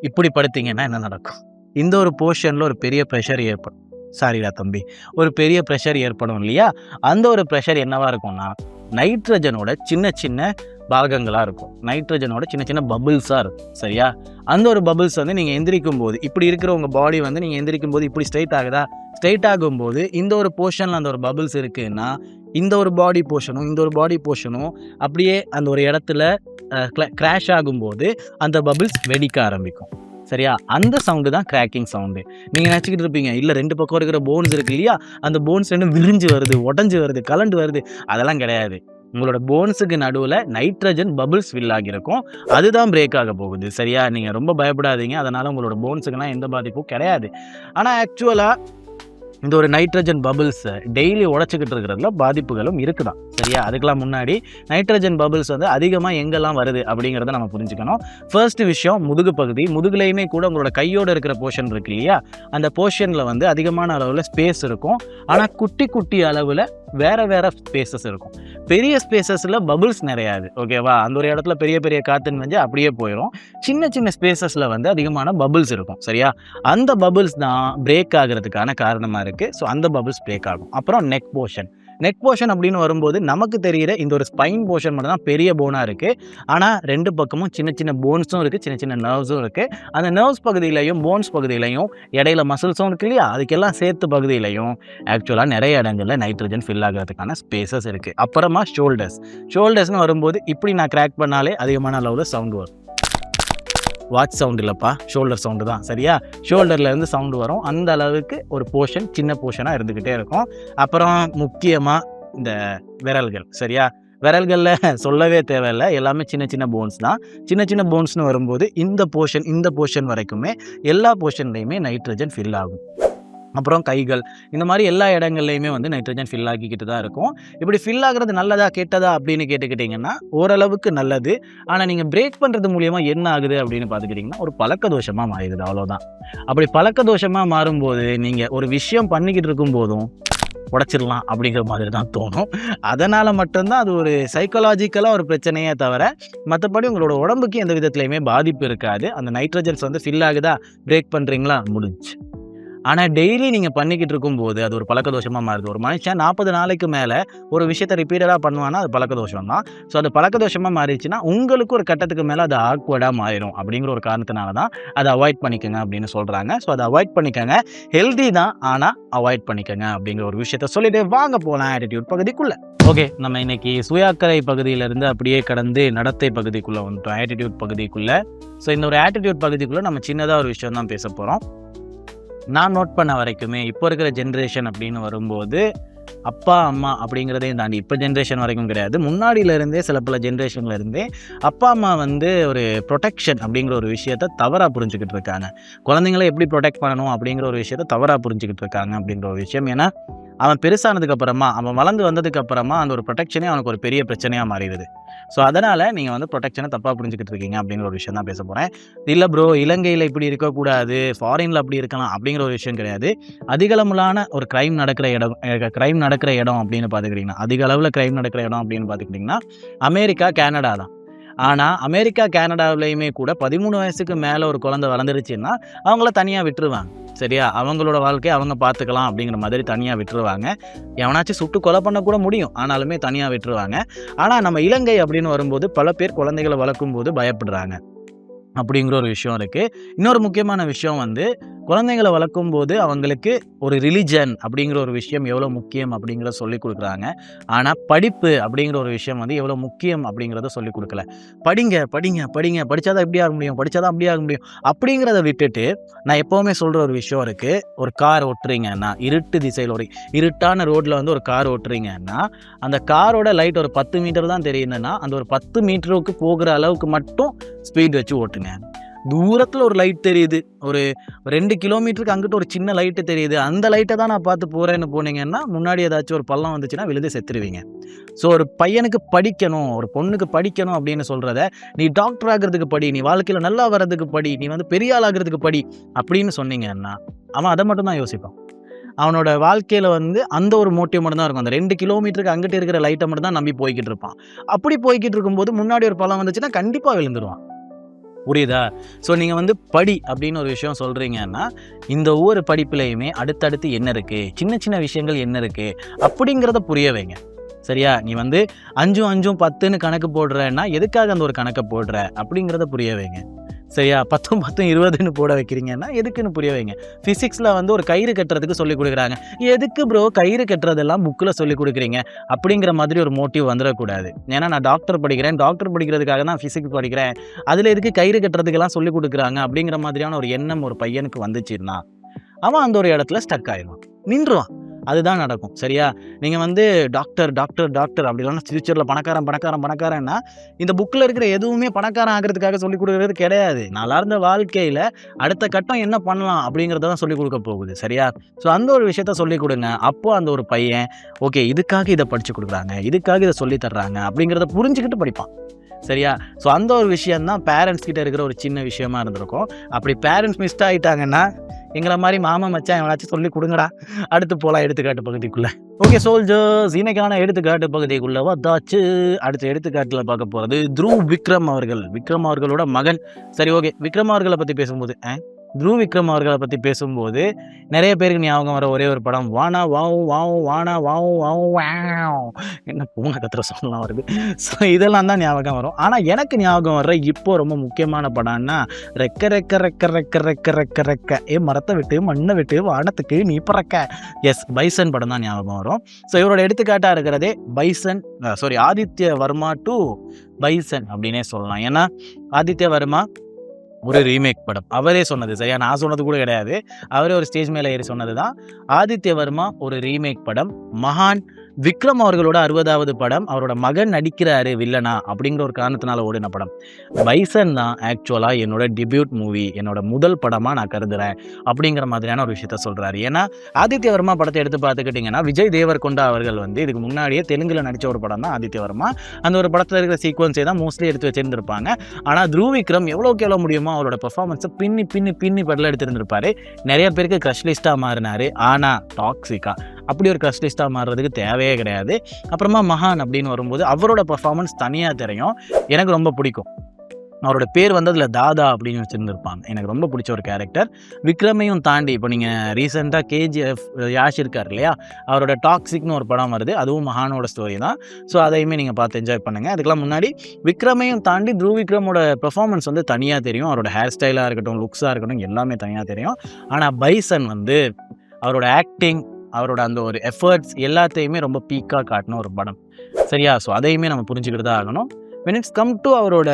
இப்படி படுத்தீங்கன்னா என்ன நடக்கும்? இந்த ஒரு போர்ஷனில் ஒரு பெரிய ப்ரெஷர் ஏற்படும். சாரிடா தம்பி, ஒரு பெரிய ப்ரெஷர் ஏற்படும் இல்லையா? அந்த ஒரு ப்ரெஷர் என்னவாக இருக்கும்னா நைட்ரஜனோட சின்ன சின்ன பாகங்களாக இருக்கும். நைட்ரஜனோட சின்ன சின்ன பபிள்ஸாக இருக்கும். சரியா? அந்த ஒரு பபிள்ஸ் வந்து நீங்கள் எந்திரிக்கும் போது இப்படி இருக்கிற உங்கள் பாடி வந்து நீங்கள் எந்திரிக்கும் போது இப்படி ஸ்ட்ரைட் ஆகுதா? ஸ்ட்ரைட் ஆகும்போது இந்த ஒரு போர்ஷனில் அந்த ஒரு பபிள்ஸ் இருக்குன்னா இந்த ஒரு பாடி போர்ஷனும் அப்படியே அந்த ஒரு இடத்துல கிராஷ் ஆகும்போது அந்த பபிள்ஸ் வெடிக்க ஆரம்பிக்கும். சரியா? அந்த சவுண்டு தான் கிராக்கிங் சவுண்டு. நீங்கள் நினச்சிக்கிட்டு இருப்பீங்க, இல்லை 2 பக்கம் இருக்கிற போன்ஸ் இருக்கு இல்லையா, அந்த போன்ஸ் ரெண்டும் விரிஞ்சு வருது, உடஞ்சி வருது, கலண்டு வருது. அதெல்லாம் கிடையாது. உங்களோட போன்ஸுக்கு நடுவில் நைட்ரஜன் பபிள்ஸ் ஃபில் ஆகியிருக்கும், அதுதான் பிரேக் ஆக போகுது. சரியா? நீங்கள் ரொம்ப பயப்படாதீங்க, அதனால் உங்களோட போன்ஸுக்கெல்லாம் எந்த பாதிப்பும் கிடையாது. ஆனால் ஆக்சுவலாக இந்த ஒரு நைட்ரஜன் பபிள்ஸை டெய்லி உடச்சிக்கிட்டு இருக்கிறதுல பாதிப்புகளும் இருக்குதான். சரியா? அதுக்கெல்லாம் முன்னாடி நைட்ரஜன் பபிள்ஸ் வந்து அதிகமாக எங்கெல்லாம் வருது அப்படிங்கிறத நம்ம புரிஞ்சுக்கணும். ஃபர்ஸ்ட் விஷயம் முதுகு பகுதி. முதுகுலையுமே கூட உங்களோட கையோடு இருக்கிற போர்ஷன் இருக்கு இல்லையா, அந்த போர்ஷனில் வந்து அதிகமான அளவில் ஸ்பேஸ் இருக்கும். ஆனால் குட்டி குட்டி அளவில் வேறு வேறு ஸ்பேசஸ் இருக்கும். பெரிய ஸ்பேசஸில் பபிள்ஸ் நிறையாது. ஓகேவா? அந்த ஒரு இடத்துல பெரிய பெரிய காற்றுன்னு வந்து அப்படியே போயிடும். சின்ன சின்ன ஸ்பேசஸில் வந்து அதிகமான பபிள்ஸ் இருக்கும். சரியா? அந்த பபிள்ஸ் தான் பிரேக் ஆகிறதுக்கான காரணமாக இருக்குது. ஸோ அந்த பபிள்ஸ் பிரேக் ஆகும். அப்புறம் நெக் போர்ஷன் அப்படின்னு வரும்போது நமக்கு தெரிகிற இந்த ஒரு ஸ்பைன் போர்ஷன் மட்டும் தான் பெரிய போனாக இருக்குது. ஆனால் ரெண்டு பக்கமும் சின்ன சின்ன போன்ஸும் இருக்குது, சின்ன சின்ன நர்வ்ஸும் இருக்குது. அந்த நர்வ்ஸ் பகுதியிலையும் போன்ஸ் பகுதியிலையும் இடையில மசில்ஸும் இருக்கு இல்லையா, அதுக்கெல்லாம் சேர்த்து பகுதியிலையும் ஆக்சுவலாக நிறைய இடங்களில் நைட்ரஜன் ஃபில் ஆகிறதுக்கான ஸ்பேசஸ் இருக்குது. அப்புறமா ஷோல்டர்ஸ்னு வரும்போது இப்படி நான் கிராக் பண்ணாலே அதிகமான அளவில் சவுண்டு வரும். வாட்ச் சவுண்ட் இல்லைப்பா, ஷோல்டர் சவுண்டு தான். சரியா? ஷோல்டர்லேருந்து சவுண்டு வரும். அந்த அளவுக்கு ஒரு போர்ஷன் சின்ன போர்ஷனாக இருந்துக்கிட்டே இருக்கும். அப்புறம் முக்கியமாக இந்த விரல்கள். சரியா? விரல்களில் சொல்லவே தேவையில்லை, எல்லாமே சின்ன சின்ன போன்ஸ் தான். சின்ன சின்ன போன்ஸ்னு வரும்போது இந்த போர்ஷன் வரைக்குமே எல்லா போர்ஷன்லேயுமே நைட்ரஜன் ஃபில் ஆகும். அப்புறம் கைகள், இந்த மாதிரி எல்லா இடங்கள்லையுமே வந்து நைட்ரஜன் ஃபில் ஆகிக்கிட்டு தான் இருக்கும். இப்படி ஃபில் ஆகிறது நல்லதா கெட்டதா அப்படின்னு கேட்டுக்கிட்டிங்கன்னா ஓரளவுக்கு நல்லது. ஆனால் நீங்கள் பிரேக் பண்ணுறது மூலியமாக என்ன ஆகுது அப்படின்னு பார்த்துக்கிட்டிங்கன்னா ஒரு பழக்க தோஷமாக மாறிடுது. அவ்வளோதான். அப்படி பழக்க தோஷமாக மாறும்போது நீங்கள் ஒரு விஷயம் பண்ணிக்கிட்டு இருக்கும் போதும் உடச்சிடலாம் அப்படிங்கிற மாதிரி தான் தோணும். அதனால் மட்டும்தான் அது ஒரு சைக்கலாஜிக்கலாக ஒரு பிரச்சனையே தவிர மற்றபடி உங்களோட உடம்புக்கு எந்த விதத்துலையுமே பாதிப்பு இருக்காது. அந்த நைட்ரஜன்ஸ் வந்து ஃபில் ஆகுதா, பிரேக் பண்ணுறீங்களா, முடிஞ்சு. ஆனால் டெய்லி நீங்கள் பண்ணிக்கிட்டு இருக்கும்போது அது ஒரு பழக்க தோஷமாக மாறுது. ஒரு மனுஷன் 40 நாளைக்கு மேலே ஒரு விஷயத்தை ரிப்பீட்டடாக பண்ணுவான்னா அது பழக்க தோஷம் தான். ஸோ அது பழக்க தோஷமாக மாறிடுச்சுன்னா உங்களுக்கு ஒரு கட்டத்துக்கு மேலே அது ஆக்வர்டாக மாறிடும். அப்படிங்கிற ஒரு காரணத்தினால தான் அதை அவாய்ட் பண்ணிக்கோங்க அப்படின்னு சொல்கிறாங்க. ஸோ அதை அவாய்ட் பண்ணிக்கோங்க. ஹெல்தி தான், ஆனால் அவாய்ட் பண்ணிக்கோங்க அப்படிங்கிற ஒரு விஷயத்த சொல்லிட்டு வாங்க போகலாம் ஆட்டிடியூட் பகுதிக்குள்ளே. ஓகே, நம்ம இன்னைக்கு சுயாக்கரை பகுதியிலேருந்து அப்படியே கடந்து நடத்தை பகுதிக்குள்ளே வந்துட்டோம், ஆட்டிடியூட் பகுதிக்குள்ளே. ஸோ இந்த ஒரு ஆட்டிடியூட் பகுதிக்குள்ளே நம்ம சின்னதாக ஒரு விஷயம் தான் பேச போகிறோம். நான் நோட் பண்ண வரைக்குமே இப்போ இருக்கிற ஜென்ரேஷன் அப்படின்னு வரும்போது அப்பா அம்மா அப்படிங்கிறதையும் தாண்டி இப்போ ஜென்ரேஷன் வரைக்கும் கிடையாது, முன்னாடியிலேருந்தே சில பல ஜென்ரேஷன்லேருந்தே அப்பா அம்மா வந்து ஒரு ப்ரொடெக்ஷன் அப்படிங்கிற ஒரு விஷயத்த தவறாக புரிஞ்சுக்கிட்டு இருக்காங்க. குழந்தைங்களை எப்படி ப்ரொடெக்ட் பண்ணணும் அப்படிங்கிற ஒரு விஷயத்த தவறாக புரிஞ்சுக்கிட்டு இருக்காங்க அப்படின்ற ஒரு விஷயம். ஏன்னா அவன் பெருசானதுக்கு அப்புறமா, அவன் வளர்ந்து வந்ததுக்கு அப்புறமா அந்த ஒரு ப்ரொடெக்ஷனே அவனுக்கு ஒரு பெரிய பிரச்சனையாக மாறிடுது. ஸோ அதனால் நீங்கள் வந்து ப்ரொடெக்ஷனை தப்பாக புரிஞ்சுக்கிட்டு இருக்கீங்க அப்படிங்கிற ஒரு விஷயம் தான் பேச போகிறேன். இல்லை ப்ரோ, இலங்கையில் இப்படி இருக்கக்கூடாது, ஃபாரினில் அப்படி இருக்கலாம் அப்படிங்கிற ஒரு விஷயம் கிடையாது. அதிகளவிலான ஒரு க்ரைம் நடக்கிற இடம் அப்படின்னு பார்த்துக்கிட்டிங்கன்னா, அதிக அளவில் க்ரைம் நடக்கிற இடம் அப்படின்னு பார்த்துக்கிட்டிங்கன்னா அமெரிக்கா, கனடா தான். ஆனால் அமெரிக்கா, கனடாவிலையுமே கூட 13 வயசுக்கு மேலே ஒரு குழந்தை வளர்ந்துருச்சுன்னா அவங்கள தனியாக விட்டுருவாங்க. சரியா? அவங்களோட வாழ்க்கையை அவங்க பார்த்துக்கலாம் அப்படிங்கிற மாதிரி தனியாக விட்டுருவாங்க. எவனாச்சும் சுட்டு கொலை பண்ண கூட முடியும், ஆனாலுமே தனியாக விட்டுருவாங்க. ஆனால் நம்ம இலங்கை அப்படின்னு வரும்போது பல பேர் குழந்தைகளை வளர்க்கும் போது பயப்படுறாங்க அப்படிங்கிற ஒரு விஷயம் இருக்குது. இன்னொரு முக்கியமான விஷயம் வந்து குழந்தைங்களை வளர்க்கும் போது அவங்களுக்கு ஒரு ரிலிஜன் அப்படிங்கிற ஒரு விஷயம் எவ்வளோ முக்கியம் அப்படிங்கிறத சொல்லிக் கொடுக்குறாங்க. ஆனால் படிப்பு அப்படிங்கிற ஒரு விஷயம் வந்து எவ்வளோ முக்கியம் அப்படிங்கிறத சொல்லிக் கொடுக்கல. படிங்க படிங்க படிங்க, படித்தாதான் எப்படி ஆக முடியும், படித்தாதான் அப்படி ஆக முடியும் அப்படிங்கிறத விட்டுட்டு, நான் எப்போவுமே சொல்கிற ஒரு விஷயம் இருக்குது. ஒரு கார் ஓட்டுறீங்கன்னா, இருட்டு திசையில் ஒரு இருட்டான ரோட்டில் வந்து ஒரு கார் ஓட்டுறீங்கன்னா அந்த காரோட லைட் ஒரு 10 மீட்டர் தான் தெரியுதுன்னா அந்த ஒரு 10 மீட்டருக்கு போகிற அளவுக்கு மட்டும் ஸ்பீட் வச்சு ஓட்டுங்க. தூரத்தில் ஒரு லைட் தெரியுது, ஒரு 2 கிலோமீட்டருக்கு அங்கிட்ட ஒரு சின்ன லைட்டு தெரியுது, அந்த லைட்டை தான் நான் பார்த்து போகிறேன்னு போனீங்கன்னா முன்னாடி ஏதாச்சும் ஒரு பள்ளம் வந்துச்சுன்னா விழுந்து செத்துருவீங்க. ஸோ ஒரு பையனுக்கு படிக்கணும், ஒரு பொண்ணுக்கு படிக்கணும் அப்படின்னு சொல்கிறத நீ டாக்டர் ஆகிறதுக்கு படி, நீ வாழ்க்கையில் நல்லா வர்றதுக்கு படி, நீ வந்து பெரிய ஆள் ஆகிறதுக்கு படி அப்படின்னு சொன்னீங்கன்னா அவன் அதை மட்டும் தான் யோசிப்பான். அவனோட வாழ்க்கையில் வந்து அந்த ஒரு மோட்டிவ் மட்டும் தான் இருக்கும். அந்த 2 கிலோமீட்டருக்கு அங்கிட்ட இருக்கிற லைட்டை மட்டும் தான் நம்பி போய்கிட்டு இருப்பான். அப்படி போய்கிட்டு இருக்கும்போது முன்னாடி ஒரு பள்ளம் வந்துச்சுன்னா கண்டிப்பாக விழுந்துருவான். புரியுதா? ஸோ நீங்கள் வந்து படி அப்படின்னு ஒரு விஷயம் சொல்கிறீங்கன்னா இந்த ஒவ்வொரு படிப்புலையுமே அடுத்தடுத்து என்ன இருக்குது, சின்ன சின்ன விஷயங்கள் என்ன இருக்குது அப்படிங்கிறத புரிய வைங்க. சரியா? நீ வந்து 5 5 10ன்னு கணக்கு போடுறேன்னா எதுக்காக அந்த ஒரு கணக்கை போடுற அப்படிங்கிறத புரிய வைங்க. சரியா? 10 10 20ன்னு போட வைக்கிறீங்கன்னா எதுக்குன்னு புரிய வைங்க. ஃபிசிக்ஸில் வந்து ஒரு கயிறு கட்டுறதுக்கு சொல்லிக் கொடுக்குறாங்க. எதுக்கு ப்ரோ கயிறு கட்டுறதெல்லாம் புக்கில் சொல்லிக் கொடுக்குறீங்க அப்படிங்கிற மாதிரி ஒரு மோட்டிவ் வந்துடக்கூடாது. ஏன்னா நான் டாக்டர் படிக்கிறதுக்காக தான் ஃபிசிக்ஸ் படிக்கிறேன், அதில் எதுக்கு கயிறு கட்டுறதுக்கெல்லாம் சொல்லிக் கொடுக்குறாங்க அப்படிங்கிற மாதிரியான ஒரு எண்ணம் ஒரு பையனுக்கு வந்துச்சுன்னா அவன் அந்த ஒரு இடத்துல ஸ்டக் ஆயிடுவான், நின்றுவான். அதுதான் நடக்கும். சரியா? நீங்க வந்து டாக்டர், டாக்டர், டாக்டர் அப்படி இல்லன்னா ஃபியூச்சர்ல பணக்காரன், பணக்காரன், பணக்காரன்னா, இந்த புக்ல இருக்கிற எதுவுமே பணக்காரன் ஆகுறதுக்காக சொல்லிக் குடுக்குறது கிடையாது. நாளார்ந்த வாழ்க்கையில அடுத்த கட்டம் என்ன பண்ணலாம் அப்படிங்கிறத தான் சொல்லிக் குடுக்க போகுது. சரியா? ஸோ அந்த ஒரு விஷயத்த சொல்லிக் குடுங்க. அப்போ அந்த ஒரு பையன், ஓகே இதுக்காக இத படிச்சு குடுக்குறாங்க, இதுக்காக இத சொல்லி தர்றாங்க அப்படிங்கிறத புரிஞ்சுகிட்டு படிப்பான். சரியா? ஸோ அந்த ஒரு விஷயம் தான் பேரண்ட்ஸ் கிட்ட இருக்கிற ஒரு சின்ன விஷயமா இருந்திருக்கும். அப்படி பேரண்ட்ஸ் மிஸ் ஆயிட்டாங்கன்னா, எங்கள மாரி மாமா, மச்சான் எவனாச்சும் சொல்லிக் குடுங்கடா. அடுத்து போலாம் எடுத்துக்காட்டு பகுதிக்குள்ள. ஓகே சோல்ஜர்ஸ், இன்னைக்கான எடுத்துக்காட்டு பகுதிக்குள்ள வந்தாச்சு. அடுத்த எடுத்துக்காட்டுல பார்க்க போறது த்ருவ் விக்ரம் அவர்கள். விக்ரம் அவர்களோட மகன். சரி ஓகே. விக்ரம் அவர்கள பத்தி பேசும்போது த்ருவ் விக்ரம் அவர்கள பத்தி பேசும்போது, நெறைய பேருக்கு ஞாபகம் வர ஒரே ஒரு படம் வானா வாவ் வாவ் வானா வாவ் வாவ் வாவ். என்ன பூனை கத்துற சவுண்ட்லாம் வருது. ஸோ இதெல்லாம் தான் ஞாபகம் வரும். ஆனா எனக்கு ஞாபகம் வர்ற இப்போ ரொம்ப முக்கியமான படம்னா, ரெக்க ரெக்க ரெக்க ரெக்க ரெக்க ரெக்க ரெக்க மரத்த விட்டு மண்ண விட்டு வானத்துக்கு நீ பறக்க. எஸ், பைசன் படம் தான் ஞாபகம் வரும். ஸோ இவரோட எடுத்துக்காட்டா இருக்கிறதே Bison, Aditya Varma to Bison அப்படின்னே சொல்லலாம். ஏன்னா ஆதித்ய வர்மா ஒரு ரீமேக் படம். அவரே சொன்னது. சரியா? நான் சொன்னது கூட கிடையாது. அவரே ஒரு ஸ்டேஜ் மேல ஏறி சொன்னது தான். ஆதித்ய வர்மா ஒரு ரீமேக் படம். மகான் விக்ரம் அவர்களோட 60வது படம். அவரோட மகன் நடிக்கிறாரு வில்லனா அப்படிங்கிற ஒரு காரணத்தினால ஓடின படம். பைசன் தான் ஆக்சுவலா என்னோட டெபியூட் மூவி, என்னோட முதல் படமா நான் கருதுறேன் அப்படிங்கிற மாதிரியான ஒரு விஷயத்த சொல்றாரு. ஏன்னா ஆதித்ய வர்மா படத்தை எடுத்து பார்த்துக்கிட்டிங்கன்னா, விஜய் தேவர்கொண்டா அவர்கள் வந்து இதுக்கு முன்னாடியே தெலுங்குல நடிச்ச ஒரு படம் தான் ஆதித்ய வர்மா. அந்த ஒரு படத்தில் இருக்கிற சீக்வன்ஸே தான் மோஸ்ட்லி எடுத்து வச்சிருந்திருப்பாங்க. ஆனால் த்ருவ் விக்ரம் எவ்வளோக்கு எவ்வளோ முடியுமோ அவரோட பெர்ஃபார்மன்ஸை பின்னி பின்னி பின்னி படல எடுத்திருந்திருப்பாரு. நிறைய பேருக்கு க்ரஷ் லிஸ்ட்டாக மாறினாரு. ஆனால் டாக்ஸிக்கா அப்படி ஒரு க்ரஷ் லிஸ்ட்டாக மாறுறதுக்கு தேவையே கிடையாது. அப்புறமா மகான் அப்படின்னு வரும்போது அவரோட பெர்ஃபார்மன்ஸ் தனியாக தெரியும். எனக்கு ரொம்ப பிடிக்கும். அவரோட பேர் வந்து அதில் தாதா அப்படின்னு வச்சுருந்துருப்பாங்க. எனக்கு ரொம்ப பிடிச்ச ஒரு கேரக்டர். விக்ரமையும் தாண்டி இப்போ நீங்கள் ரீசெண்டாக கேஜிஎஃப் யாஷ் இருக்கார் இல்லையா, அவரோட டாக்ஸிக்னு ஒரு படம் வருது. அதுவும் மகானோட ஸ்டோரி தான். ஸோ அதையுமே நீங்கள் பார்த்து என்ஜாய் பண்ணுங்கள். அதுக்கெல்லாம் முன்னாடி விக்ரமையும் தாண்டி த்ருவ் விக்ரமோட பெர்ஃபார்மன்ஸ் வந்து தனியாக தெரியும். அவரோட ஹேர் ஸ்டைலாக இருக்கட்டும், லுக்ஸாக இருக்கட்டும், எல்லாமே தனியாக தெரியும். ஆனால் பைசன் வந்து அவரோட ஆக்டிங், அவரோட அந்த ஒரு எஃபர்ட்ஸ் எல்லாத்தையுமே ரொம்ப பீக்காக காட்டின ஒரு படம். சரியா? ஸோ அதையுமே நம்ம புரிஞ்சுக்கிட்டு தான் ஆகணும். when it's come to அவரோட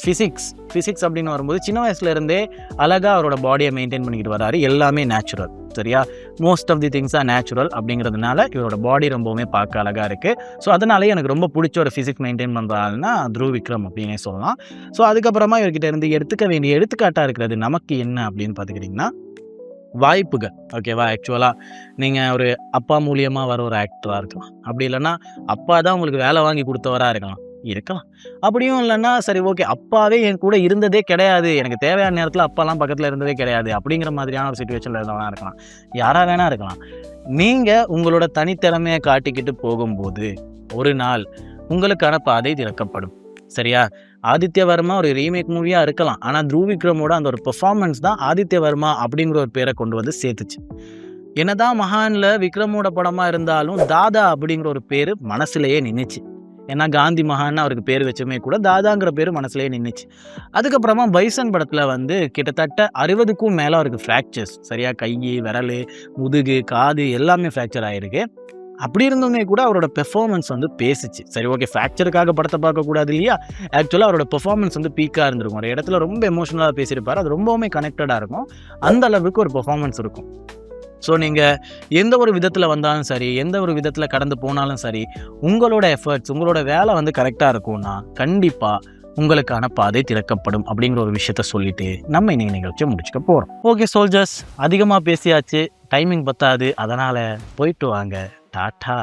ஃபிசிக்ஸ் அப்படின்னு வரும்போது சின்ன வயசுலேருந்தே அழகாக அவரோட பாடியை மெயின்டைன் பண்ணிக்கிட்டு வராரு. எல்லாமே நேச்சுரல். சரியா? Most of the things are natural அப்படிங்கிறதுனால இவரோட பாடி ரொம்பவுமே பார்க்க அழகாக இருக்குது. ஸோ அதனாலே எனக்கு ரொம்ப பிடிச்ச ஒரு ஃபிசிக்ஸ் மெயின்டைன் பண்ணுறாருன்னா த்ருவ் விக்ரம் அப்படின்னே சொல்லலாம். ஸோ அதுக்கப்புறமா இவர்கிட்ட இருந்து எடுத்துக்க வேண்டிய எடுத்துக்காட்டாக இருக்கிறது நமக்கு என்ன அப்படின்னு பார்த்துக்கிட்டிங்கன்னா, வாய்ப்புகள். ஓகேவா? ஆக்சுவலாக நீங்கள் ஒரு அப்பா மூலியமாக வர ஒரு ஆக்டராக இருக்கலாம். அப்படி இல்லைன்னா அப்பா தான் உங்களுக்கு வேலை வாங்கி கொடுத்தவராக இருக்கலாம். அப்படியும் இல்லைன்னா சரி ஓகே, அப்பாவே என் கூட இருந்ததே கிடையாது, எனக்கு தேவையான நேரத்தில் அப்பாலாம் பக்கத்தில் இருந்ததே கிடையாது அப்படிங்கிற மாதிரியான ஒரு சுச்சுவேஷனில் இருந்தவனா இருக்கலாம். யாராக வேணா இருக்கலாம். நீங்கள் உங்களோட தனித்திறமையை காட்டிக்கிட்டு போகும்போது ஒரு நாள் உங்களுக்கான பாதை திறக்கப்படும். சரியா? ஆதித்ய வர்மா ஒரு ரீமேக் மூவியாக இருக்கலாம். ஆனால் த்ருவ் விக்ரமோட அந்த ஒரு பெர்ஃபார்மன்ஸ் தான் ஆதித்ய வர்மா அப்படிங்கிற ஒரு பேரை கொண்டு வந்து சேர்த்துச்சு. என்னதான் மகானில் விக்ரமோட படமாக இருந்தாலும் தாதா அப்படிங்கிற ஒரு பேர் மனசுலேயே நின்றுச்சு. ஏன்னா காந்தி மகான் அவருக்கு பேர் வச்சுமே கூட தாதாங்கிற பேர் மனசுலேயே நின்றுச்சு. அதுக்கப்புறமா பைசன் படத்தில் வந்து கிட்டத்தட்ட 60க்கும் மேலே அவருக்கு ஃப்ராக்சர்ஸ். சரியா? கை, விரல், முதுகு, காது எல்லாமே ஃப்ராக்சர் ஆகிருக்கு. அப்படி இருந்துமே கூட அவரோட பெர்ஃபார்மன்ஸ் வந்து பேசிச்சு. சரி ஓகே, ஃப்ராக்சருக்காக படத்தை பார்க்கக்கூடாது இல்லையா? ஆக்சுவலாக அவரோட பெர்ஃபார்மன்ஸ் வந்து பீக்காக இருந்திருக்கும். ஒரு இடத்துல ரொம்ப எமோஷனலாக பேசியிருப்பார். அது ரொம்பவுமே கனெக்டடாக இருக்கும். அந்த அளவுக்கு ஒரு பெர்ஃபார்மன்ஸ் இருக்கும். ஸோ நீங்கள் எந்த ஒரு விதத்தில் வந்தாலும் சரி, எந்த ஒரு விதத்தில் கடந்து போனாலும் சரி, உங்களோட எஃபர்ட்ஸ், உங்களோட வேலை வந்து கரெக்டாக இருக்கும்னா கண்டிப்பாக உங்களுக்கான பாதை திறக்கப்படும் அப்படிங்கிற ஒரு விஷயத்த சொல்லிட்டு நம்ம இன்னைக்கு நிகழ்ச்சியை முடிச்சுக்க போகிறோம். ஓகே சோல்ஜர்ஸ், அதிகமாக பேசியாச்சு, டைமிங் பத்தாது. அதனால் போயிட்டு வாங்க. டாட்டா.